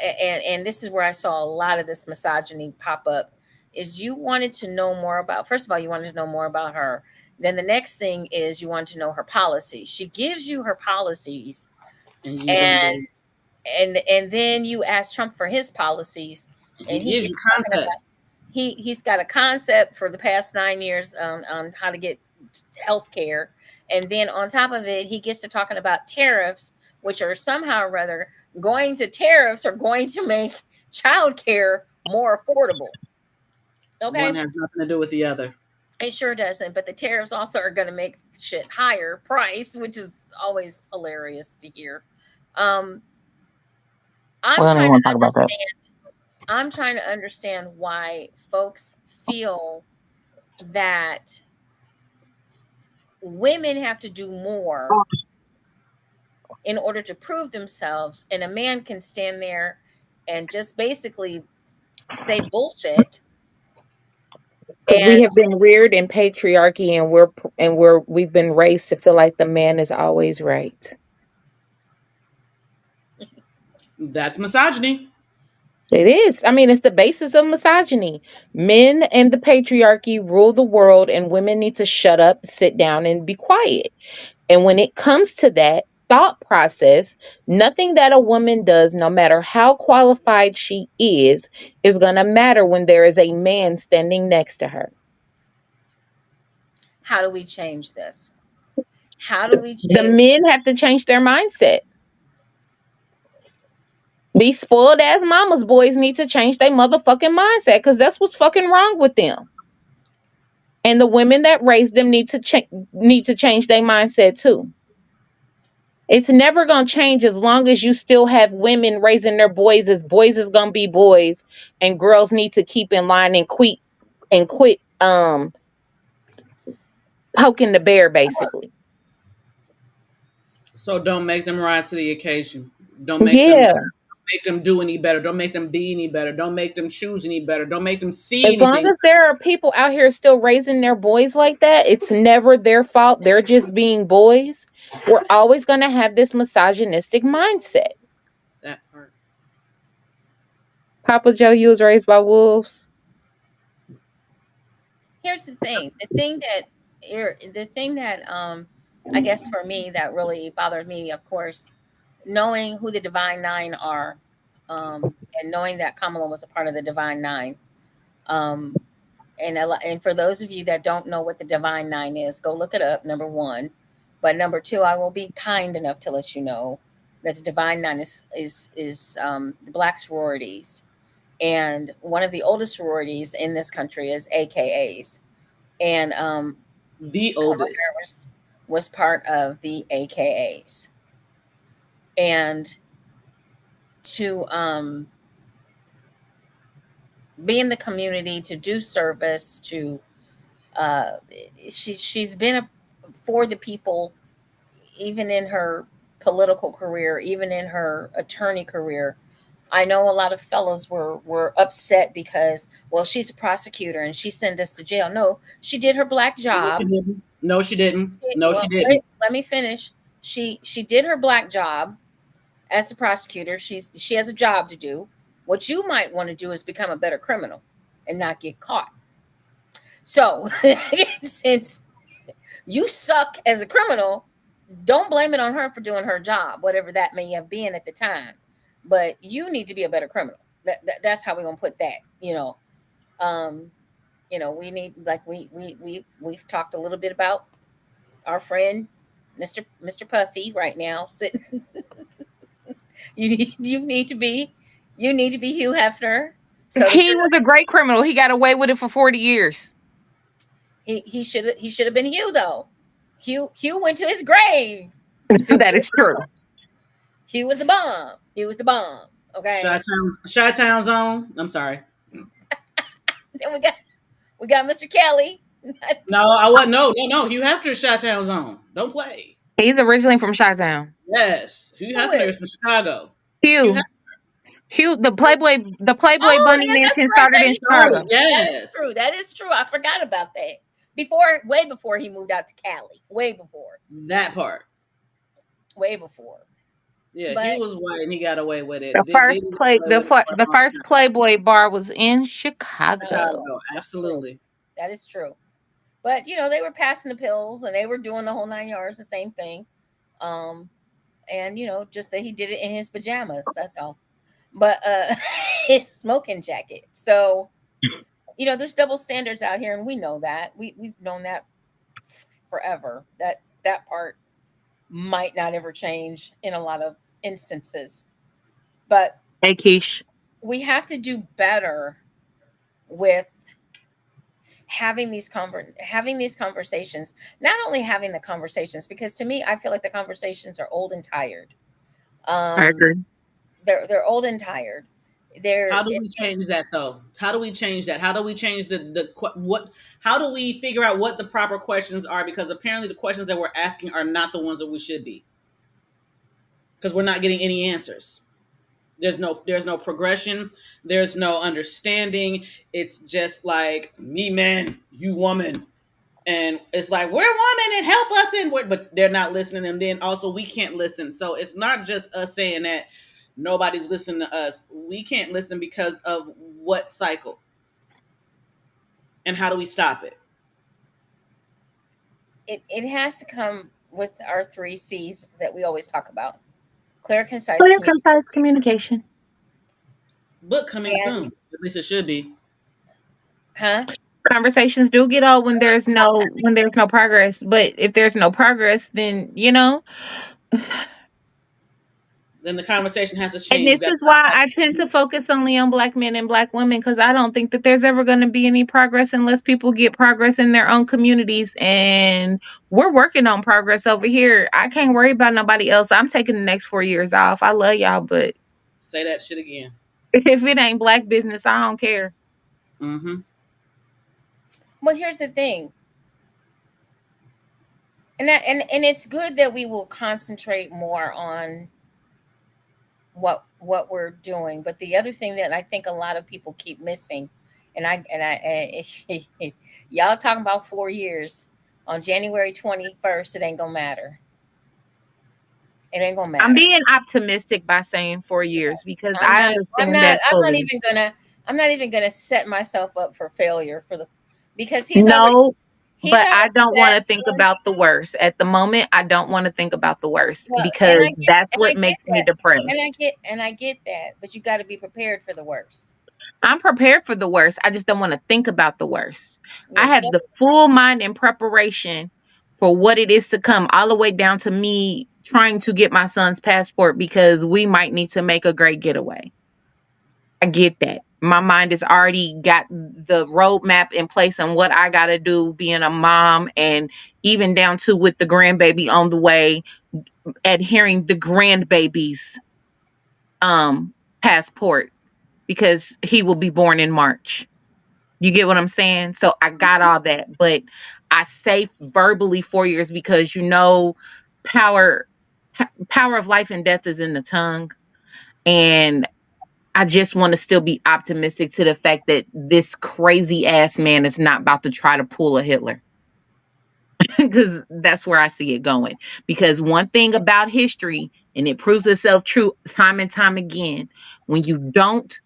and this is where I saw a lot of this misogyny pop up, is you wanted to know more about, first of all, you wanted to know more about her. Then the next thing is you want to know her policies. She gives you her policies, And you don't and do. and then you ask Trump for his policies, He and he gives you gets talking concepts. about he's got a concept for the past 9 years on how to get health care, and then on top of it he gets to talking about tariffs, which are somehow or other tariffs are going to make childcare more affordable. One Okay, has nothing to do with the other. it sure doesn't, but the tariffs also are going to make shit higher price, which is always hilarious to hear. um We I'm don't even trying want to to talk about that. understand. I'm trying to understand why folks feel that women have to do more in order to prove themselves, and a man can stand there and just basically say bullshit. Because we And have been reared in patriarchy, and we've been raised to feel like the man is always right. That's misogyny. It is. I mean, it's the basis of misogyny. Men and the patriarchy rule the world, and women need to shut up, sit down, and be quiet. And when it comes to that thought process, nothing that a woman does, no matter how qualified she is going to matter when there is a man standing next to her. how do we change this? How do we The change? men have to change their mindset. These spoiled ass mama's boys need to change their motherfucking mindset because that's what's fucking wrong with them. And the women that raised them need to change their mindset too. It's never going to change as long as you still have women raising their boys as boys is going to be boys, and girls need to keep in line and quit poking the bear, basically. So don't make them rise to the occasion. Don't Yeah. make them do any better. Don't make them be any better. Don't make them choose any better. Don't make them see As long anything. as there are people out here still raising their boys like that, it's never their fault. They're just being boys. We're always going to have this misogynistic mindset. That part. Papa Joe, you was raised by wolves. Here's the thing. The thing that I guess for me that really bothered me, of course, knowing who the Divine Nine are, and knowing that Kamala was a part of the Divine Nine. Um, and for those of you that don't know what the Divine Nine is, go look it up. Number one, but number two, I will be kind enough to let you know that the Divine Nine is the Black sororities, and one of the oldest sororities in this country is AKAs, and The Kamala oldest. Harris was part of the AKAs, and to be in the community, to do service, to uh, she's been for the people, even in her political career, even in her attorney career. I know a lot of fellows were upset because, well, she's a prosecutor and she sent us to jail. No, she did her black No, she job. didn't. No, she didn't. No, she Well, didn't. let me finish. She did her black job as the prosecutor. She has a job to do. What you might want to do is become a better criminal and not get caught. So, since you suck as a criminal, don't blame it on her for doing her job, whatever that may have been at the time. But you need to be a better criminal. That's how we're gonna put that. Um, we need, like, we've talked a little bit about our friend Mr. Puffy right now sitting. You need to be Hugh Hefner. So He was a great criminal. He got away with it for 40 years. he should have been Hugh though. Hugh went to his grave. So That is true. Hugh was the bomb. He was the bomb. Okay. Chi-Town Zone. I'm sorry. Then we got Mr. Kelly. No, I wasn't. No. Hugh Hefner's Chi-Town Zone. Don't play. He's originally from Chi-Town. Yes. Hugh Who Hefner is? is from Chicago. Hugh Hugh. Hefner. Hugh, the Playboy Oh, Bunny yeah, that's Mansion right. started That in is true. Chicago. That is Yes. true. That is true. I forgot about that. Way before he moved out to Cali. Way before. That part. Way before. Yeah, But he was white and he got away with it. The Diddy got away with it for a the long first time. Playboy bar was in Chicago. Chicago, that's true. absolutely. That is true. But they were passing the pills and they were doing the whole 9 yards, the same thing. And just that he did it in his pajamas. That's all. But his smoking jacket. So there's double standards out here, and we know that. We've known that forever. That part might not ever change in a lot of instances. But Hey, Keish. we have to do better with having these conversations. Not only having the conversations, because to me, I feel like the conversations are old and tired. I agree. They're old and tired. How do we change that though? How do we change that? How do we change what? How do we figure out what the proper questions are? Because apparently the questions that we're asking are not the ones that we should be. Because we're not getting any answers. There's no progression. There's no understanding. It's just like me man, you woman, and it's like we're women and help us but they're not listening, and then also we can't listen. So it's not just us saying that nobody's listening to us. We can't listen because of what cycle, and how do we stop it? It has to come with our 3 C's that we always talk about: clear, concise, Clear, concise communication. Book coming and soon. At least it should be. huh? Conversations do get old when there's no progress. But if there's no progress, then then the conversation has to And change. this We got to is talk why about I tend to focus only on black men and black women, because I don't think that there's ever going to be any progress unless people get progress in their own communities. And we're working on progress over here. I can't worry about nobody else. I'm taking the next 4 years off. I love y'all, but say that shit again. if it ain't black business, I don't care. Mm-hmm. Well, here's the thing. And it's good that we will concentrate more on what we're doing. But the other thing that I think a lot of people keep missing, and y'all talking about 4 years, on January 21st, it ain't gonna matter. It ain't gonna I'm matter. being optimistic by saying 4 years because I'm I not. I'm understand not. that I'm not fully. even gonna. I'm not even gonna set myself up for failure for the because No, he's but I already don't want set. to think about the worst. At the moment, I don't want to think about the worst Well, because that's and I what get makes me that, depressed. and I get that, but you got to be prepared for the worst. I'm prepared for the worst. I just don't want to think about the worst. I Yes, you have got. the full mind and preparation for what it is to come, all the way down to me trying to get my son's passport because we might need to make a great getaway. I get that. My mind has already got the roadmap in place on what I got to do being a mom, and even down to with the grandbaby on the way, adhering the grandbaby's um passport because he will be born in March. You get what I'm saying? So I got all that, but I say verbally 4 years because power power of life and death is in the tongue, and I just want to still be optimistic to the fact that this crazy ass man is not about to try to pull a Hitler. Because that's where I see it going. Because one thing about history, and it proves itself true time and time again, when you don't,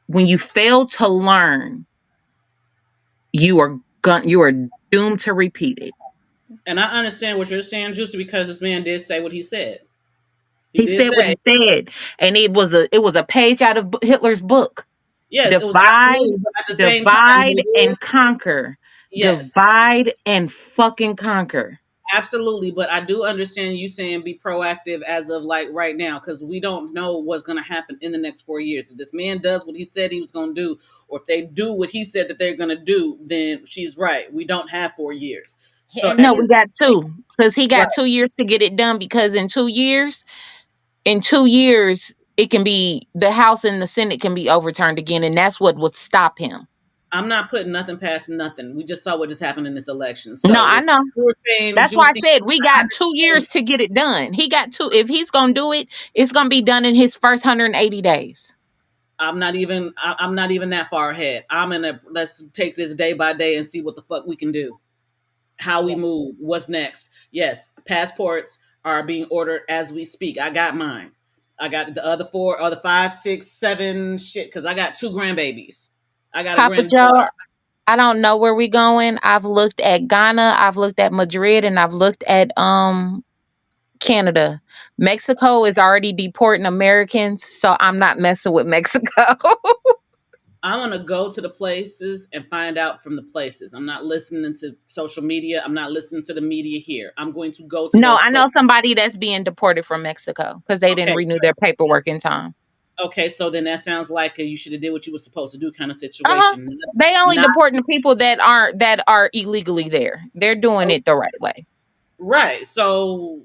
when you fail to learn, you are doomed to repeat it. And I understand what you're saying, Juicy, because this man did say what he said. He He did said what say, he said, and it was a page out of Hitler's book. yes, it was Divide, absolutely, but at the same time, divide it and is, conquer. yes, Divide and fucking conquer. absolutely. But I do understand you saying be proactive as of like right now, because we don't know what's going to happen in the next 4 years. If this man does what he said he was going to do, or if they do what he said that they're going to do, then she's right. We don't have 4 years. So And No, then we he's got two because he right, got 2 years to get it done. Because in 2 years, it can be the House and the Senate can be overturned again, and that's what would stop him. I'm not putting nothing past nothing. We just saw what just happened in this election. No, So I if know. you were saying, That's why I Juicy, said we I got 2 years understand. to get it done. He got two. If he's gonna do it, it's gonna be done in his first 180 days. I'm not even that far ahead. I'm in a let's take this day by day and see what the fuck we can do. How we yeah. move, what's next. Yes, passports are being ordered as we speak. I got mine. I got the other four, other five, six, seven shit, because I got two grandbabies. I got a Papa Joe, granddaughter. I don't know where we going. I've looked at Ghana, I've looked at Madrid, and I've looked at Canada. Mexico is already deporting Americans, so I'm not messing with Mexico. I want to go to the places and find out from the places. I'm not listening to social media. I'm not listening to the media here. I'm going to go to No, those I know places. somebody that's being deported from Mexico because they didn't Okay, renew their paperwork in time. okay. So then that sounds like you should have did what you were supposed to do, kind of Uh-huh. situation. They only Not deporting the people that are illegally there. They're doing oh, it the right way. right. So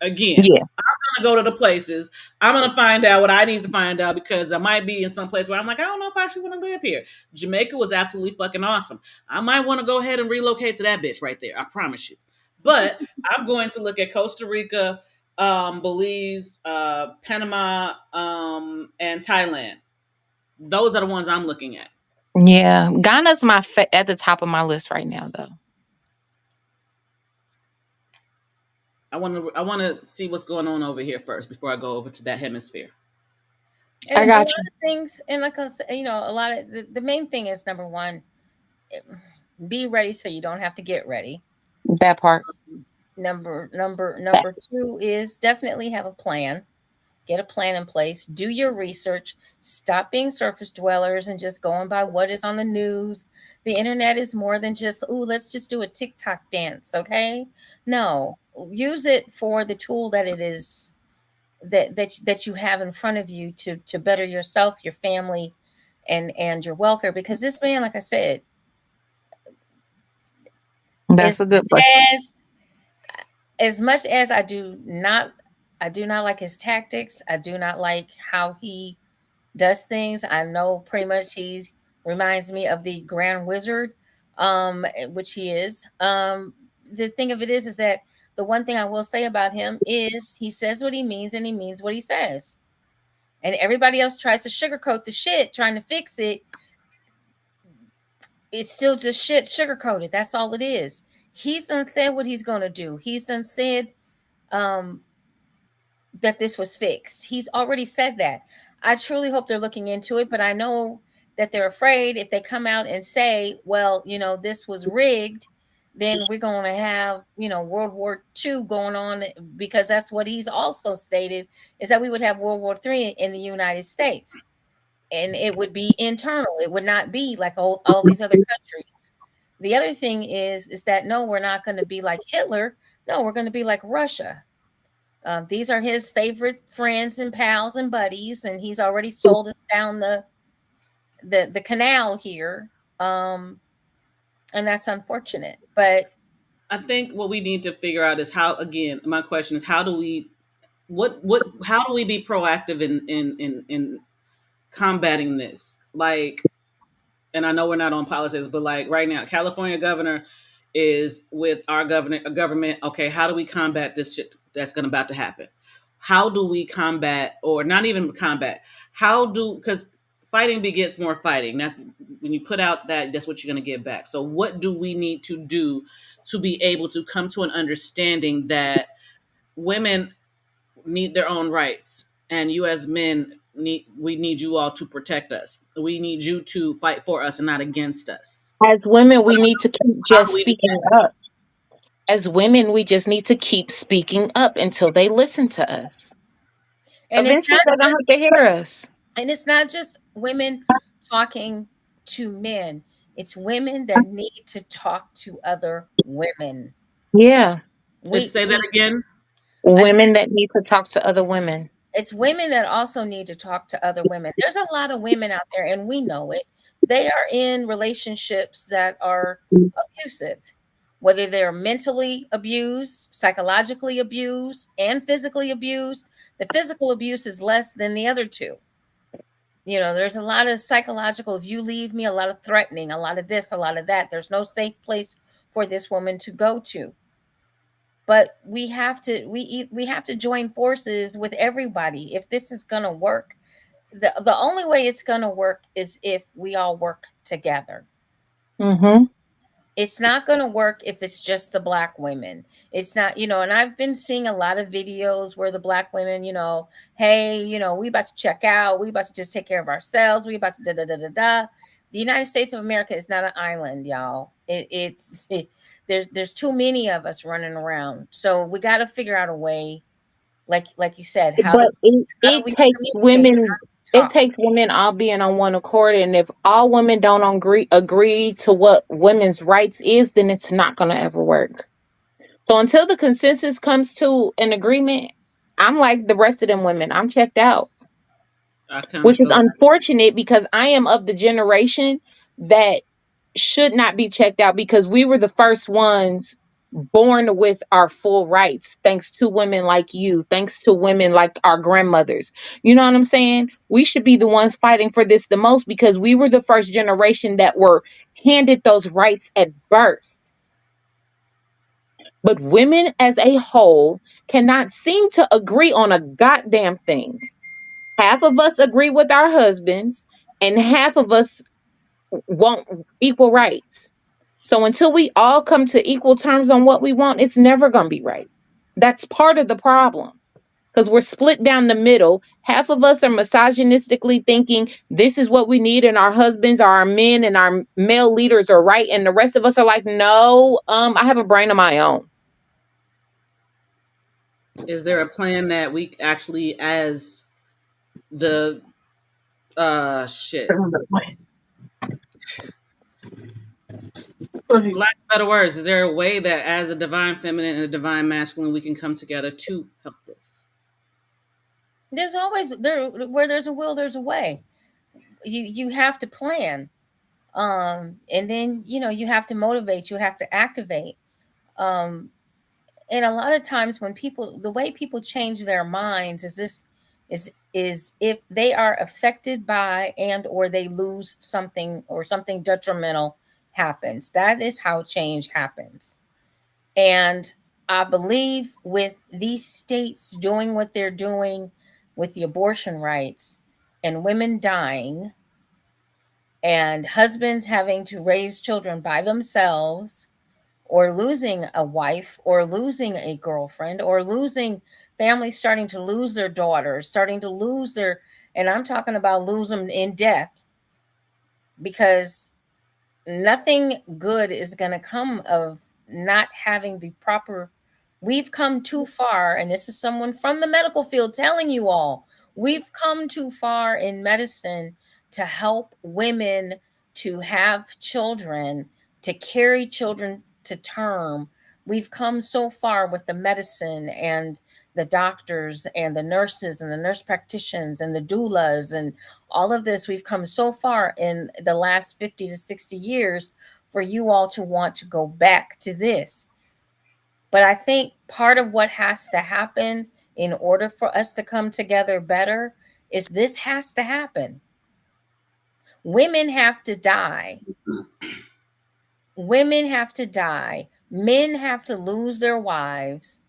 again, Yeah. I'm gonna go to the places. I'm gonna find out what I need to find out because I might be in some place where I'm like, I don't know if I actually want to live here. Jamaica was absolutely fucking awesome. I might want to go ahead and relocate to that bitch right there. I promise you. But I'm going to look at Costa Rica, Belize, Panama, and Thailand. Those are the ones I'm looking at. Yeah. Ghana's at the top of my list right now, though. I want to see what's going on over here first before I go over to that hemisphere. And I a lot got you. of things, and like I said, a lot of the main thing is number one, eh, be ready so you don't have to get ready. That part. Number two is definitely have a plan. Get a plan in place. Do your research. Stop being surface dwellers and just going by what is on the news. The internet is more than just, oh, let's just do a TikTok dance, okay? No, use it for the tool that it is that you have in front of you to better yourself, your family, and your welfare. Because this man, like I said, That's is a good place. as much as I do not like his tactics. I do not like how he does things. I know pretty much he reminds me of the Grand Wizard, which he is. The thing of it is that the one thing I will say about him is he says what he means and he means what he says. And everybody else tries to sugarcoat the shit, trying to fix it. It's still just shit sugarcoated. That's all it is. He's done said what he's gonna do. He's done said um that this was fixed. He's already said that. I truly hope they're looking into it, but I know that they're afraid if they come out and say, well, this was rigged, then we're going to have, World War II going on, because that's what he's also stated, is that we would have World War III in the United States. And it would be internal. It would not be like all these other countries. The other thing is that no, we're not going to be like Hitler. No, we're going to be like Russia. These are his favorite friends and pals and buddies, and he's already sold us down the canal here, and that's unfortunate. But I think what we need to figure out is how. Again, my question is, how do we how do we be proactive in combating this? Like, and I know we're not on politics, but like right now, California governor is with our government. Okay, how do we combat this shit that's going about to happen? How do we combat, or not even combat? Because fighting begets more fighting. That's when you put out that's what you're going to get back. So what do we need to do to be able to come to an understanding that women need their own rights, and you as men need you all to protect us. We need you to fight for us and not against us. As women, we need to keep How just do we do speaking up. As women, we just need to keep speaking up until they listen to us. and it's Eventually, not they're gonna just have to hear us. and it's not just women talking to men. It's women that need to talk to other women. Yeah, that? We Say that we again. I said women that need to talk to other women. it's women that also need to talk to other women. There's a lot of women out there, and we know it. They are in relationships that are abusive, whether they're mentally abused, psychologically abused, and physically abused. The physical abuse is less than the other two. There's a lot of psychological, if you leave me, a lot of threatening, a lot of this, a lot of that. There's no safe place for this woman to go to. But we have to join forces with everybody if this is going to work. The only way it's going to work is if we all work together. Mm-hmm. It's not going to work if it's just the black women. It's not, and I've been seeing a lot of videos where the black women, hey, we about to check out, we about to just take care of ourselves, we about to da da da da da. The United States of America is not an island, y'all. There's too many of us running around. So we got to figure out a way, like you said, But how do it we takes communicate? women. How do we It talk? takes women all being on one accord, and if all women don't agree to what women's rights is, then it's not going to ever work. So until the consensus comes to an agreement, I'm like the rest of them women. I'm checked out, I kind which of is feel unfortunate because I am of the generation that should not be checked out because we were the first ones born with our full rights, thanks to women like you, thanks to women like our grandmothers. You know what I'm saying? We should be the ones fighting for this the most because we were the first generation that were handed those rights at birth. But women as a whole cannot seem to agree on a goddamn thing. Half of us agree with our husbands, and half of us want equal rights. So until we all come to equal terms on what we want, it's never going to be right. That's part of the problem because we're split down the middle. Half of us are misogynistically thinking this is what we need, and our husbands are our men, and our male leaders are right, and the rest of us are like, no, I have a brain of my own. Is there a plan that we actually, as the shit, lack of better words, is there a way that as a divine feminine and a divine masculine we can come together to help this? There's always there where there's a will, there's a way. You have to plan. And then you have to motivate, you have to activate. Um and a lot of times when people the way people change their minds is this is if they are affected by and or they lose something or something detrimental happens. That is how change happens. And I believe with these states doing what they're doing with the abortion rights and women dying and husbands having to raise children by themselves or losing a wife or losing a girlfriend or losing families starting to lose their daughters, starting to lose their, and I'm talking about lose them in death, because nothing good is going to come of not having the proper. We've come too far, and this is someone from the medical field telling you all, we've come too far in medicine to help women to have children, to carry children to term. We've come so far with the medicine and the doctors and the nurses and the nurse practitioners and the doulas and all of this. We've come so far in the last 50 to 60 years for you all to want to go back to this. But I think part of what has to happen in order for us to come together better is this has to happen. Women have to die. Women have to die. Men have to lose their wives.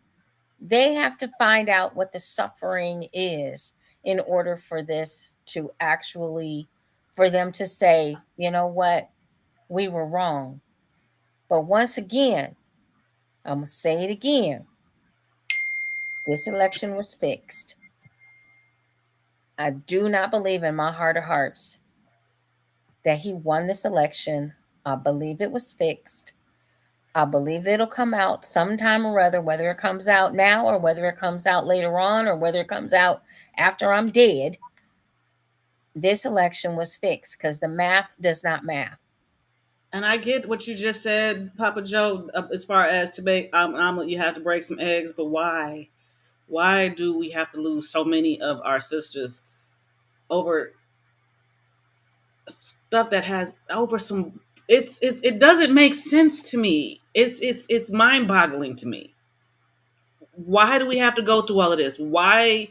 They have to find out what the suffering is in order for this to actually, for them to say, you know what, we were wrong. But once again, I'm going to say it again. This election was fixed. I do not believe in my heart of hearts that he won this election. I believe it was fixed. I believe it'll come out sometime or other, whether it comes out now or whether it comes out later on or whether it comes out after I'm dead. This election was fixed because the math does not math. And I get what you just said, Papa Joe, as far as to make you have to break some eggs, but why? Why do we have to lose so many of our sisters over stuff that has over some? It doesn't make sense to me. It's mind boggling to me. Why do we have to go through all of this? Why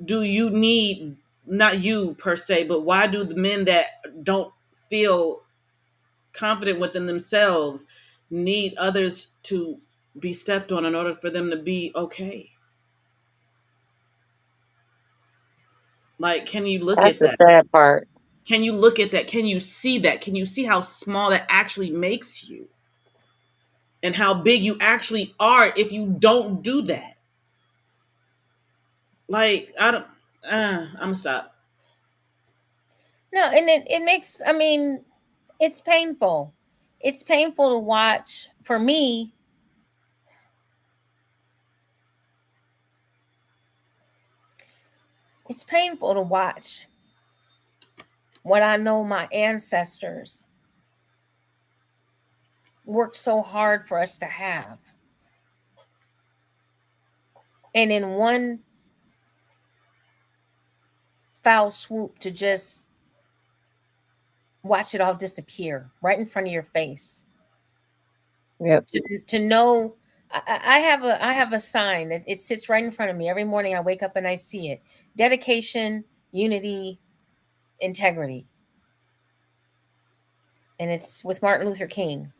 do you need, not you per se, but why do the men that don't feel confident within themselves need others to be stepped on in order for them to be okay? Like, can you look That's at the that? sad part. Can you look at that? Can you see that? Can you see how small that actually makes you? And how big you actually are if you don't do that? Like, I don't, I'm gonna stop. No, and it makes, I mean, it's painful. It's painful to watch. For me, it's painful to watch what I know my ancestors worked so hard for us to have. And in one foul swoop to just watch it all disappear right in front of your face. Yep. To know, I have a sign that it sits right in front of me every morning. I wake up and I see it: dedication, unity, integrity, and it's with Martin Luther King.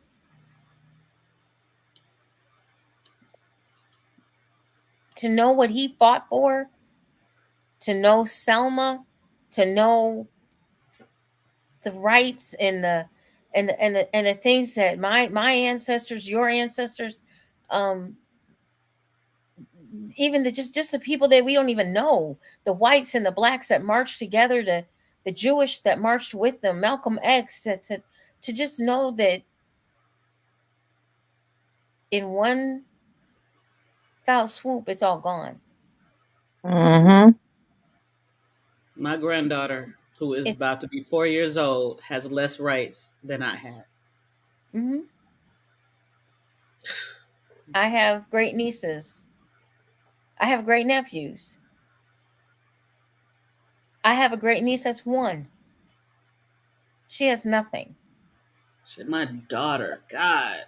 To know what he fought for, to know Selma, to know the rights and the things that my ancestors, your ancestors, um, even just the people that we don't even know, the whites and the blacks that marched together, the Jewish that marched with them, Malcolm X, to just know that in one foul swoop, it's all gone. Mm-hmm. My granddaughter, who is It's about to be 4 years old, has less rights than I had. mm-hmm. I have great nieces. I have great nephews. I have a great niece that's 1. She has nothing. Shit, my daughter, God.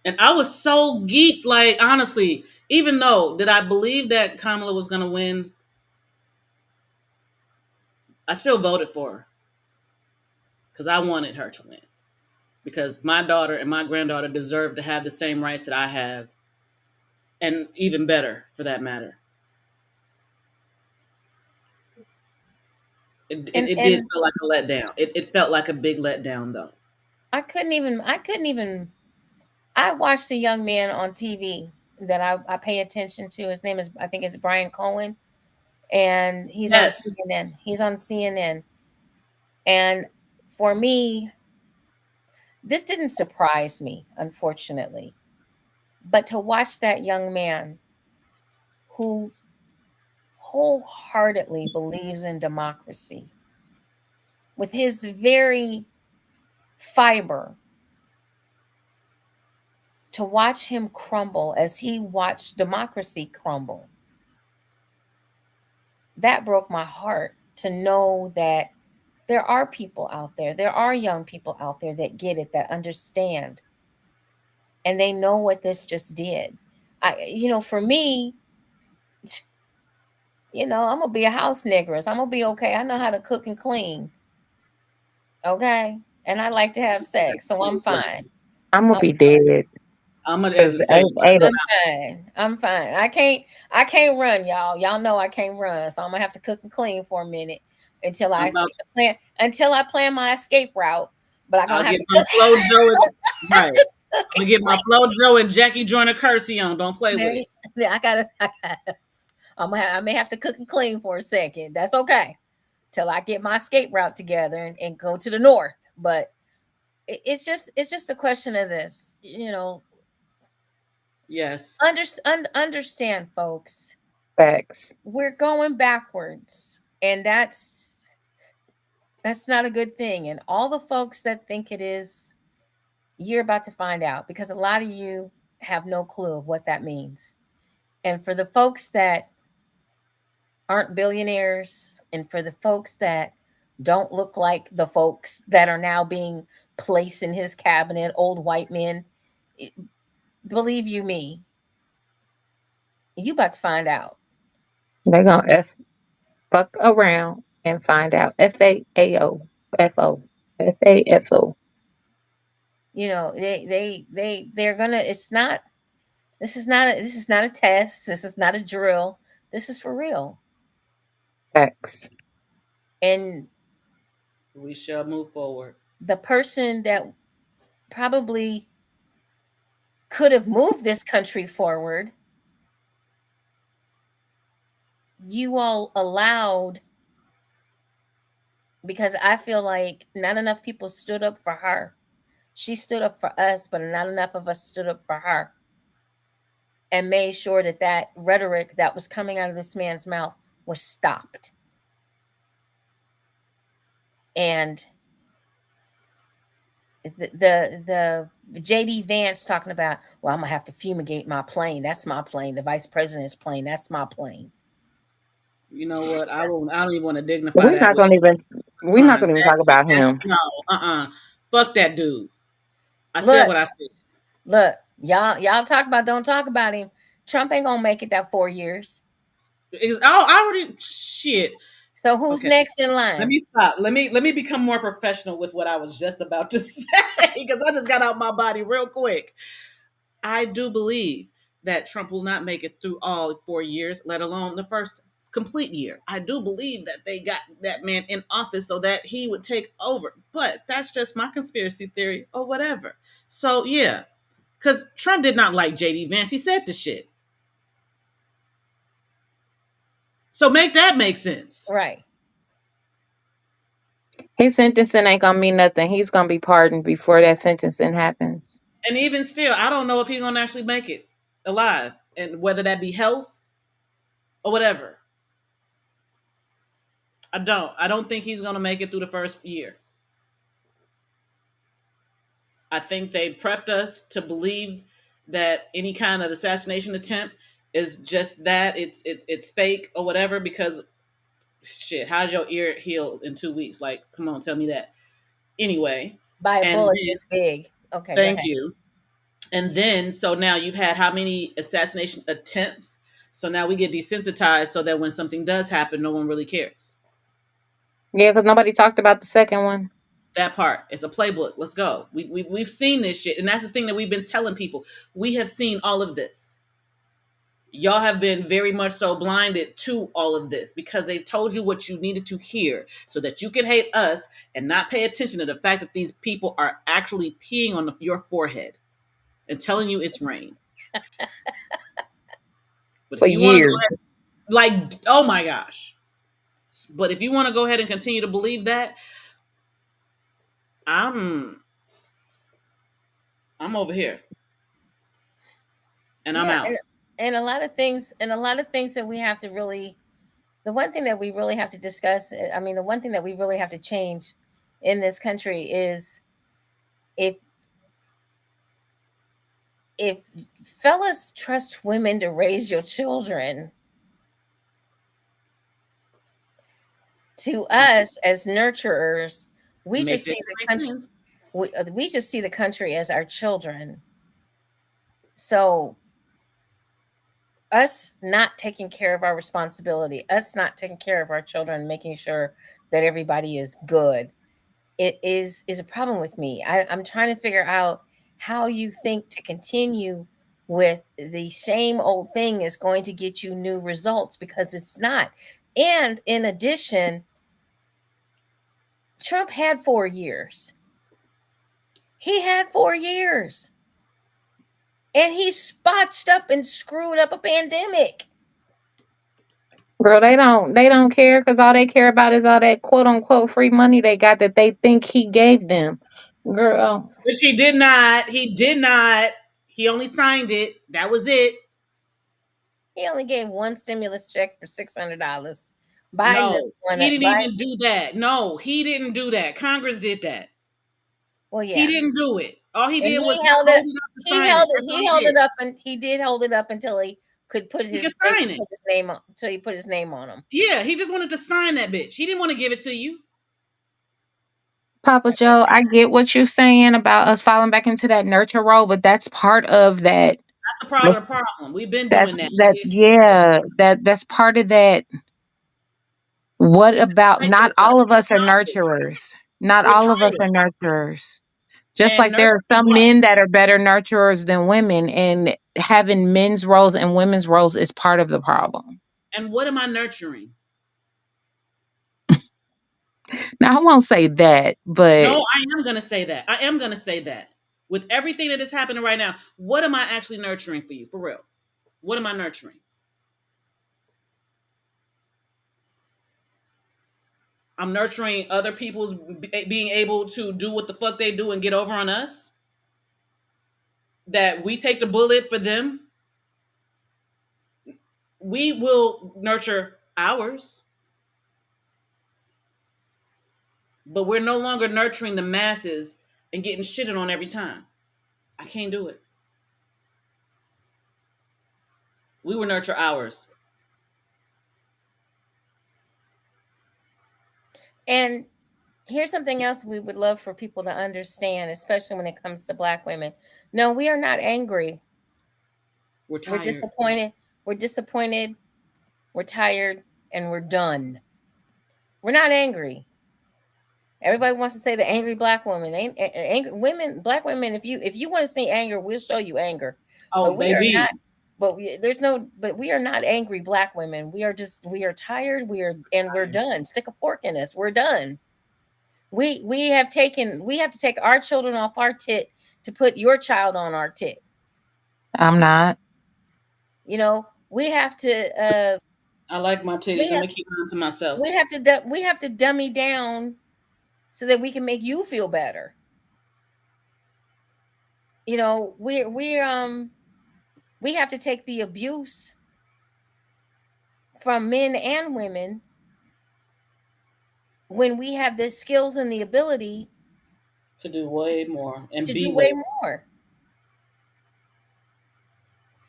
And I was so geeked, like, honestly, even though did I believe that Kamala was gonna win, I still voted for her. Because I wanted her to win. Because my daughter and my granddaughter deserve to have the same rights that I have, and even better for that matter. It did And feel like a letdown. It felt like a big letdown, though. I watched a young man on TV that I pay attention to. His name is, I think it's Brian Cohen, and he's on Yes. CNN. He's on CNN. And for me, this didn't surprise me, unfortunately. But to watch that young man who wholeheartedly believes in democracy, with his very fiber, to watch him crumble as he watched democracy crumble, that broke my heart, to know that there are people out there are young people out there that get it, that understand, and they know what this just did. For me, I'm gonna be a house negress. I'm gonna be okay. I know how to cook and clean. Okay. And I like to have sex, so I'm fine. I'm gonna I'm be dead I'm gonna because exit stage. I'm fine. I'm fine. I can't run, y'all. Y'all know I can't run. So I'm gonna have to cook and clean for a minute until I'm I about plan my escape route. But I'm I'll gonna have get to my cook, Flo Joe. Right. cook I'm gonna and get my clean. Flo Joe and Jackie Joyner Kersey on. Don't play with There, it. I may have to cook and clean for a second. That's okay. Till I get my escape route together and go to the north. But it's just a question of this. Yes. Understand, folks. facts. We're going backwards, and that's not a good thing. And all the folks that think it is, you're about to find out, because a lot of you have no clue of what that means. And for the folks that aren't billionaires, and for the folks that don't look like the folks that are now being placed in his cabinet, old white men, believe you me, you about to find out. They're gonna fuck around and find out. FAFO. They're gonna. It's not. This is not a test. This is not a drill. This is for real. Facts. And We shall move forward. the person that probably could have moved this country forward, you all allowed, because I feel like not enough people stood up for her. She stood up for us, but not enough of us stood up for her and made sure that rhetoric that was coming out of this man's mouth was stopped. And the JD Vance talking about, well, I'm gonna have to fumigate my plane. That's my plane. The vice president's plane. That's my plane. You know what? I won't. I don't even want to dignify We're that not with gonna even. We're not response. gonna even talk about him. No. Fuck that dude. I said Look, what I said. look, y'all talk about, don't talk about him. Trump ain't gonna make it that 4 years. I already shit. So who's Okay. next in Let line? me stop. Let me become more professional with what I was just about to say, because I just got out my body real quick. I do believe that Trump will not make it through all 4 years, let alone the first complete year. I do believe that they got that man in office so that he would take over. But that's just my conspiracy theory or whatever. So yeah, because Trump did not like JD Vance. He said the shit. So make that make sense. Right. His sentencing ain't gonna mean nothing. He's gonna be pardoned before that sentencing happens. And even still, I don't know if he's gonna actually make it alive, and whether that be health or whatever. I don't. I don't think he's gonna make it through the first year. I think they prepped us to believe that any kind of assassination attempt is just that, it's fake or whatever, because Shit, how's your ear heal in 2 weeks? Like, come on, tell me that. Anyway, By a and bullet then this big. Okay, go thank ahead. you. And then, so now you've had how many assassination attempts? So now we get desensitized so that when something does happen, no one really cares. Yeah, because nobody talked about the second one. That part. It's a playbook. Let's go. We've seen this shit. And that's the thing that we've been telling people. We have seen all of this. Y'all have been very much so blinded to all of this because they've told you what you needed to hear so that you can hate us and not pay attention to the fact that these people are actually peeing on your forehead and telling you it's rain. But if For you want to go years. ahead, like, oh my gosh. But if you want to go ahead and continue to believe that, I'm over here and I'm Yeah, out. and a lot of things, that we have to really, the one thing that we really have to discuss, I mean, the one thing that we really have to change in this country is if fellas trust women to raise your children, to us as nurturers, we Make just it see the make country, sense. we just see the country as our children. So us not taking care of our responsibility, us not taking care of our children, making sure that everybody is good, it is a problem with me. I'm trying to figure out how you think to continue with the same old thing is going to get you new results, because it's not. And in addition, Trump had 4 years. He had 4 years. And he spotched up and screwed up a pandemic. Girl, they don't care because all they care about is all that quote unquote free money they got that they think he gave them. Girl. Which he did not. He did not. He only signed it. That was it. He only gave one stimulus check for $600. Biden is No, the one he that didn't Biden. even do that. No, he didn't do that. Congress did that. Well, He yeah, didn't do it. All he and did was he held hold it. it up to He sign held it. it. That's all He he held did. it up, and he did hold it up until he could put He could his sign it. name on. Until he put his name on him. Yeah, he just wanted to sign that bitch. He didn't want to give it to you. Papa Joe, I get what you're saying about us falling back into that nurture role, but that's part of that. That's the part of That's the problem. We've been that's doing that. that yeah, that's part of that. What It's about not a cycle, all though. of us are We're tired. nurturers. Not We're all of us tired. are nurturers. Just And like there are nurturing some what? men that are better nurturers than women, and having men's roles and women's roles is part of the problem. And what am I nurturing? Now I won't say that, No, but I am going to say that. I am going to say that. With everything that is happening right now, what am I actually nurturing for you? For real. What am I nurturing? I'm nurturing other people's being able to do what the fuck they do and get over on us. That we take the bullet for them. We will nurture ours, but we're no longer nurturing the masses and getting shitted on every time. I can't do it. We will nurture ours. And here's something else we would love for people to understand, especially when it comes to Black women. No, we are not angry. We're We're tired. disappointed. We're disappointed. We're tired, and we're done. We're not angry. Everybody wants to say the angry Black woman. Angry women, Black women. If you want to see anger, we'll show you anger. Oh, But we are baby. not. But we are not angry Black women. We are tired. We're done. Stick a fork in us. We're done. We have to take our children off our tit to put your child on our tit. I'm not. You know, we have to I like my titties. we I'm have gonna keep them to myself. we have to dummy down so that we can make you feel better. You know, we have to take the abuse from men and women when we have the skills and the ability To do way more and to be do way way more. more.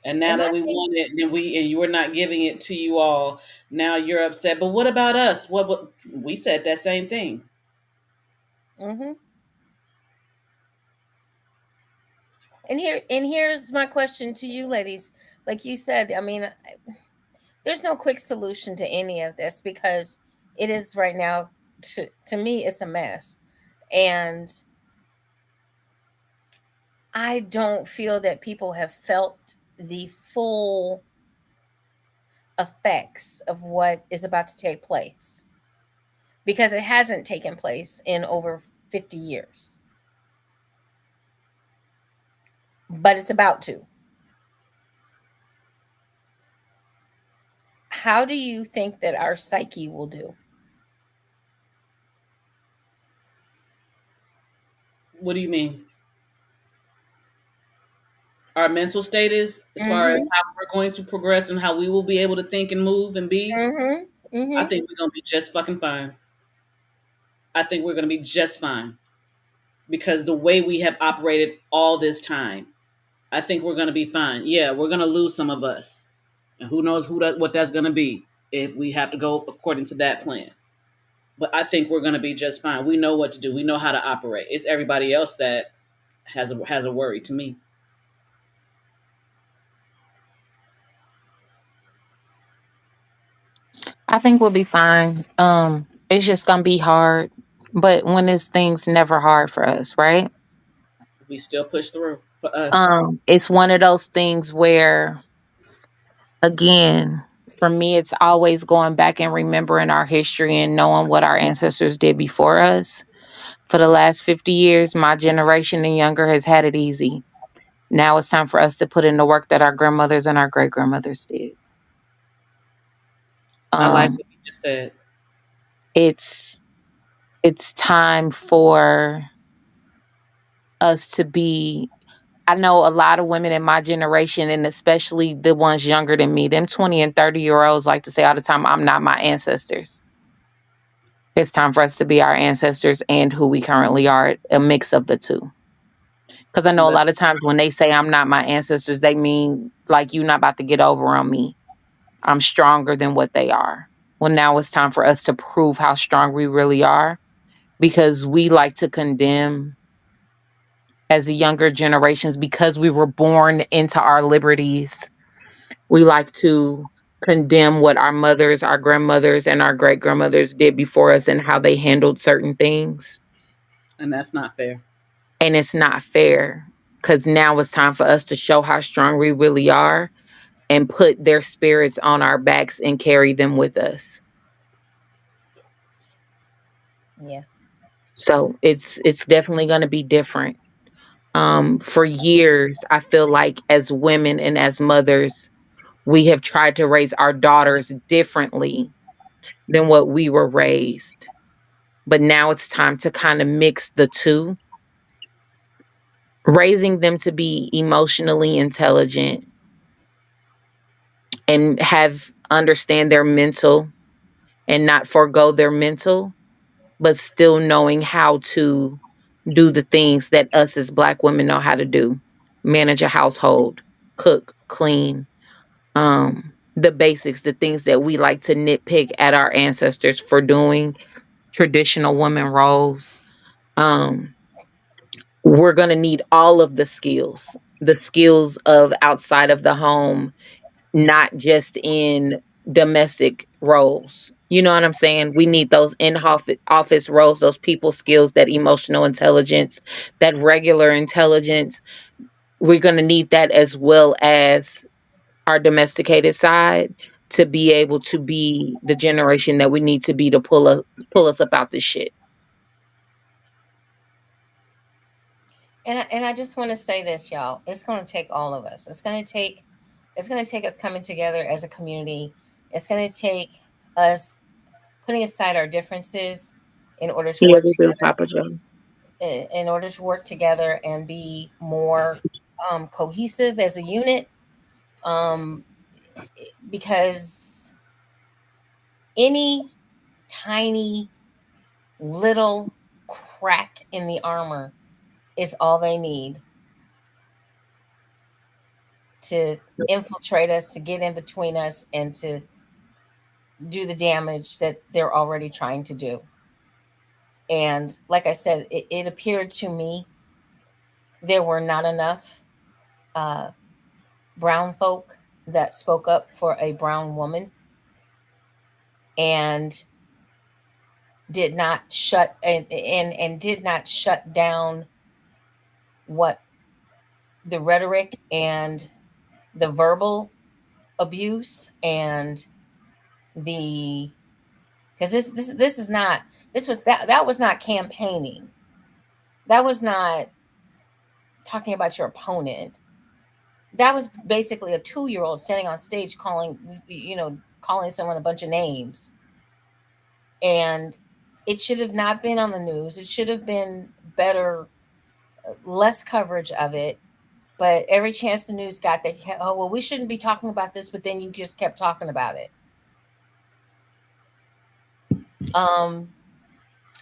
And now And my that we thing, want it, and you were not giving it to you all, now you're upset. But what about us? What we said that same thing. mm-hmm. And here's my question to you, ladies. Like you said, I mean, there's no quick solution to any of this because it is right now. To me, it's a mess, and I don't feel that people have felt the full effects of what is about to take place because it hasn't taken place in over 50 years, but it's about to. How do you think that our psyche will do? What do you mean? Our mental state is as far as Mm-hmm. how we're going to progress and how we will be able to think and move and be. Mm-hmm. I Mm-hmm. think we're gonna be just fucking fine. I think we're gonna be just fine because the way we have operated all this time, I think we're gonna be fine. Yeah, we're gonna lose some of us, and who knows what that's gonna be if we have to go according to that plan. But I think we're gonna be just fine. We know what to do. We know how to operate. It's everybody else that has a worry to me. I think we'll be fine. It's just gonna be hard. But when this thing's never hard for us, right? We still push through for us. It's one of those things where, again, for me, it's always going back and remembering our history and knowing what our ancestors did before us. For the last 50 years, my generation and younger has had it easy. Now it's time for us to put in the work that our grandmothers and our great grandmothers did. I like Um, what you just said. it's it's time for us to be. I know a lot of women in my generation, and especially the ones younger than me, them 20 and 30-year-olds like to say all the time, I'm not my ancestors. It's time for us to be our ancestors and who we currently are, a mix of the two. Because I know a That, lot of times when they say I'm not my ancestors, they mean like you're not about to get over on me. I'm stronger than what they are. Well, now it's time for us to prove how strong we really are because we like to condemn as the younger generations because we were born into our liberties. We like to condemn what our mothers, our grandmothers, and our great grandmothers did before us and how they handled certain things. and that's not fair. And it's not fair because now it's time for us to show how strong we really are and put their spirits on our backs and carry them with us. Yeah. So it's definitely going to be different. For years, I feel like as women and as mothers, we have tried to raise our daughters differently than what we were raised. But now it's time to kind of mix the two, raising them to be emotionally intelligent and have understand their mental and not forego their mental, but still knowing how to do the things that us as Black women know how to do: manage a household, cook, clean, the basics, the things that we like to nitpick at our ancestors for doing, traditional women roles. Um, we're going to need all of the skills of outside of the home, not just in domestic roles. You know what I'm saying? We need those in office roles, those people skills, that emotional intelligence, that regular intelligence. We're going to need that as well as our domesticated side to be able to be the generation that we need to be to pull us up out this shit. And I just want to say this, y'all. It's going to take all of us. It's going to take us coming together as a community. It's going to take us putting aside our differences in order to Yeah, work we do, together, Papa Joe. in order to work together and be more cohesive as a unit. Um, because any tiny little crack in the armor is all they need to infiltrate us, to get in between us, and to do the damage that they're already trying to do. And like I said, it appeared to me there were not enough uh, brown folk that spoke up for a brown woman and did not shut and did not shut down what the rhetoric and the verbal abuse and the because this is not this was that was not campaigning, that was not talking about your opponent, that was basically a 2-year old standing on stage calling, calling someone a bunch of names. And it should have not been on the news. It should have been better, less coverage of it. But every chance the news got, they oh well, we shouldn't be talking about this, but then you just kept talking about it.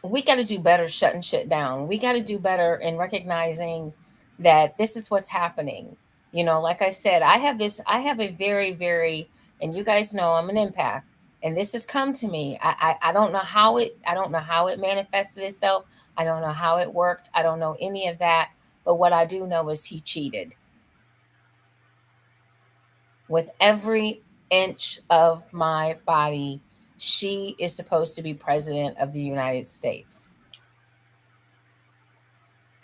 We got to do better shutting shit down. We got to do better in recognizing that this is what's happening. Like I said, I have a very, very, and you guys know I'm an empath, and this has come to me. I don't know how it manifested itself. I don't know how it worked. I don't know any of that. But what I do know is he cheated with every inch of my body. She is supposed to be president of the United States.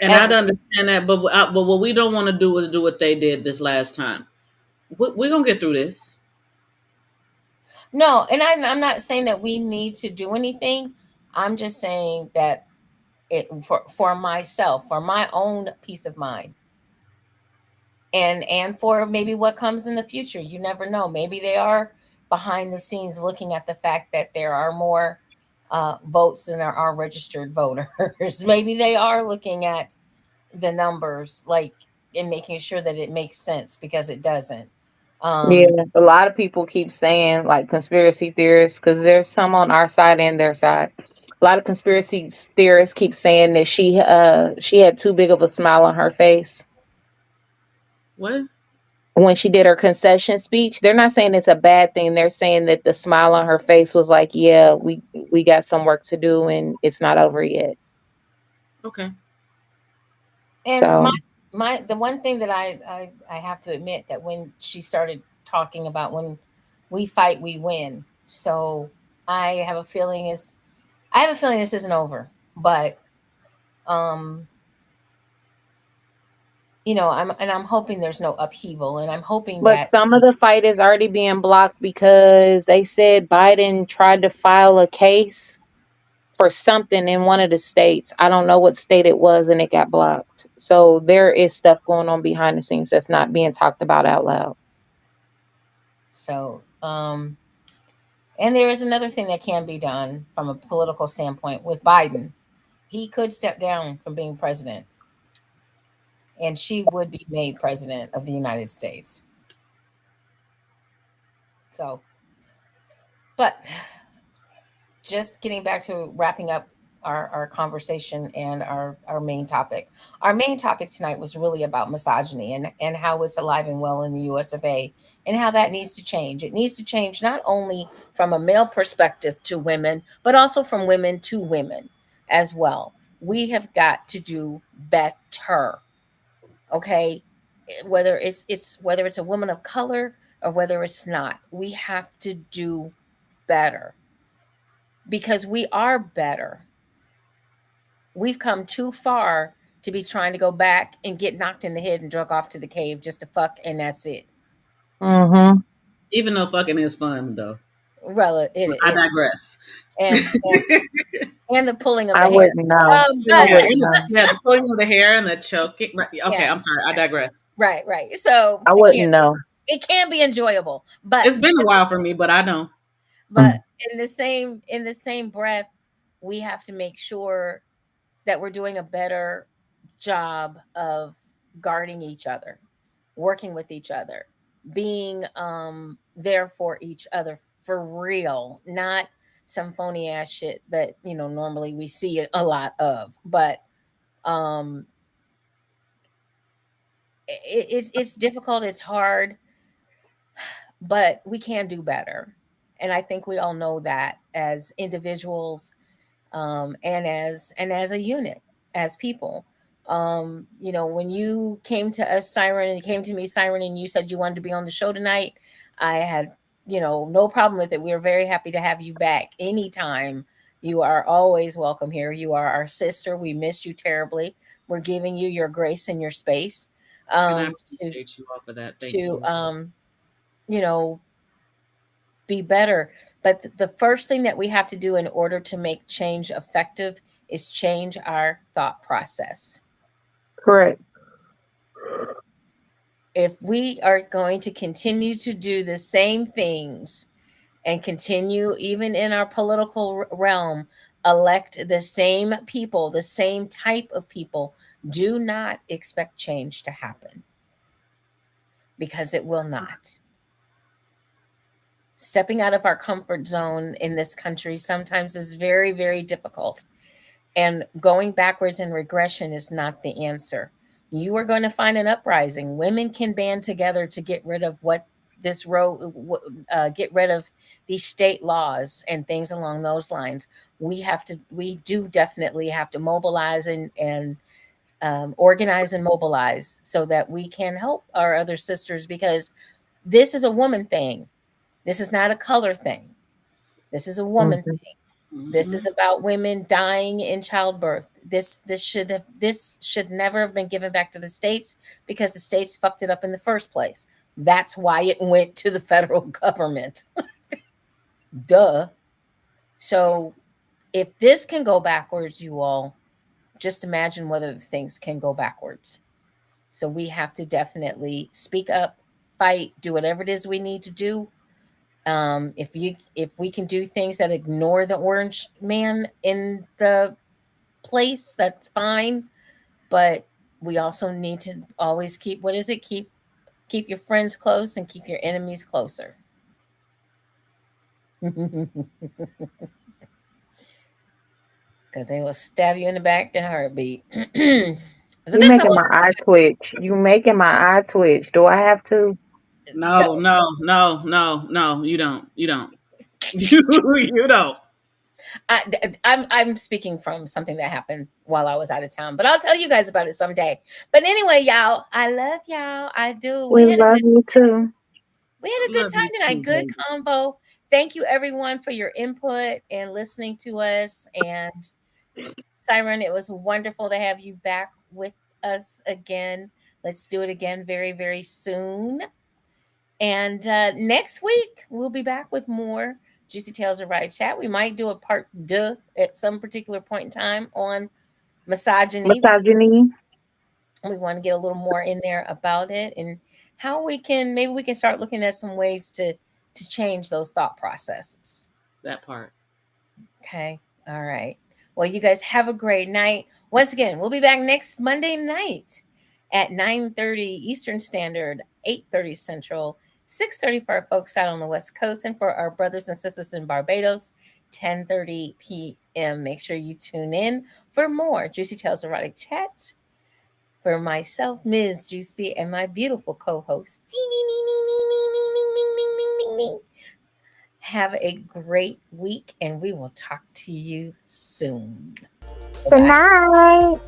And I'd understand that, but what we don't want to do is do what they did this last time. We're gonna get through this. No, and I'm not saying that we need to do anything. I'm just saying that for myself, for my own peace of mind, and for maybe what comes in the future. You never know. Maybe they are behind the scenes looking at the fact that there are more votes than there are registered voters. Maybe they are looking at the numbers, like, and making sure that it makes sense, because it doesn't. Yeah, a lot of people keep saying, like, conspiracy theorists, because there's some on our side and their side. A lot of conspiracy theorists keep saying that she had too big of a smile on her face What? when she did her concession speech. They're not saying it's a bad thing. They're saying that the smile on her face was like, yeah, we got some work to do and it's not over yet. Okay. And So the one thing that I have to admit, that when she started talking about when we fight, we win. So I have a feeling this isn't over. But um I'm hoping there's no upheaval, and I'm hoping but that some of the fight is already being blocked because they said Biden tried to file a case for something in one of the states. I don't know what state it was, and it got blocked. So there is stuff going on behind the scenes that's not being talked about out loud. so and there is another thing that can be done from a political standpoint with Biden. He could step down from being president, and she would be made president of the United States. So, but just getting back to wrapping up our conversation and our main topic. Our main topic tonight was really about misogyny and how it's alive and well in the US of A, and how that needs to change. It needs to change not only from a male perspective to women, but also from women to women as well. We have got to do better. Okay? Whether it's a woman of color or whether it's not, we have to do better, because we are better. We've come too far to be trying to go back and get knocked in the head and drug off to the cave just to fuck, and that's it. Mm-hmm. Even though fucking is fun, though. Well, I digress. and and the pulling of I the hair. wouldn't know. I But wouldn't know. Yeah, the pulling of the hair and the choking. Okay, Yeah. I'm sorry. I digress. right. So I wouldn't know. it can be enjoyable, but It's been a while for me, but I know. but in the same breath, we have to make sure that we're doing a better job of guarding each other, working with each other, being there for each other for real, not some phony ass shit that normally we see a lot of. But it's difficult, it's hard, but we can do better. And I think we all know that as individuals, and as a unit, as people. When you came to us, Siren, and you came to me, Siren, and you said you wanted to be on the show tonight, I had, no problem with it. We are very happy to have you back anytime. You are always welcome here. You are our sister. We missed you terribly. We're giving you your grace and your space, And I to appreciate you all for that. Thank to you. you know be better. But the first thing that we have to do in order to make change effective is change our thought process. Correct. If we are going to continue to do the same things and continue, even in our political realm, elect the same people, the same type of people, do not expect change to happen, because it will not. Stepping out of our comfort zone in this country sometimes is very, very difficult. And going backwards in regression is not the answer. You are going to find an uprising. Women can band together to get rid of get rid of these state laws and things along those lines. We do definitely have to mobilize and organize and mobilize so that we can help our other sisters, because this is a woman thing. This is not a color thing. This is a woman Mhm. thing. This is Hmm. about women dying in childbirth. This should never have been given back to the states, because the states fucked it up in the first place. That's why it went to the federal government. Duh. So if this can go backwards, you all, just imagine what other things can go backwards. So we have to definitely speak up, fight, do whatever it is we need to do. If we can do things that ignore the orange man in the place, that's fine. But we also need to always keep, what is it? Keep your friends close and keep your enemies closer. Because they will stab you in the back in a heartbeat. So You that's not making what my eye twitch. You making my eye twitch. Do I have to? No, no, no, no, no. You don't. You don't. You don't. I'm speaking from something that happened while I was out of town, but I'll tell you guys about it someday. But anyway, y'all, I love y'all. I do. We love you too. We had a good Love time you tonight. too, Good baby. combo. Thank you everyone for your input and listening to us. And Siren, it was wonderful to have you back with us again. Let's do it again very, very soon. And next week, we'll be back with more Juicy Tales of Right Chat. We might do a part deux at some particular point in time on misogyny, because Misogyny. we want to get a little more in there about it, and how maybe we can start looking at some ways to change those thought processes. That part. Okay. All right. Well, you guys have a great night. Once again, we'll be back next Monday night at 9:30 Eastern Standard, 8:30 Central, 6:30 for our folks out on the West Coast, and for our brothers and sisters in Barbados, 10:30 p.m. Make sure you tune in for more Juicy Tales Erotic Chat. For myself, Ms. Juicy, and my beautiful co-host, have a great week, and we will talk to you soon. Good Bye. night.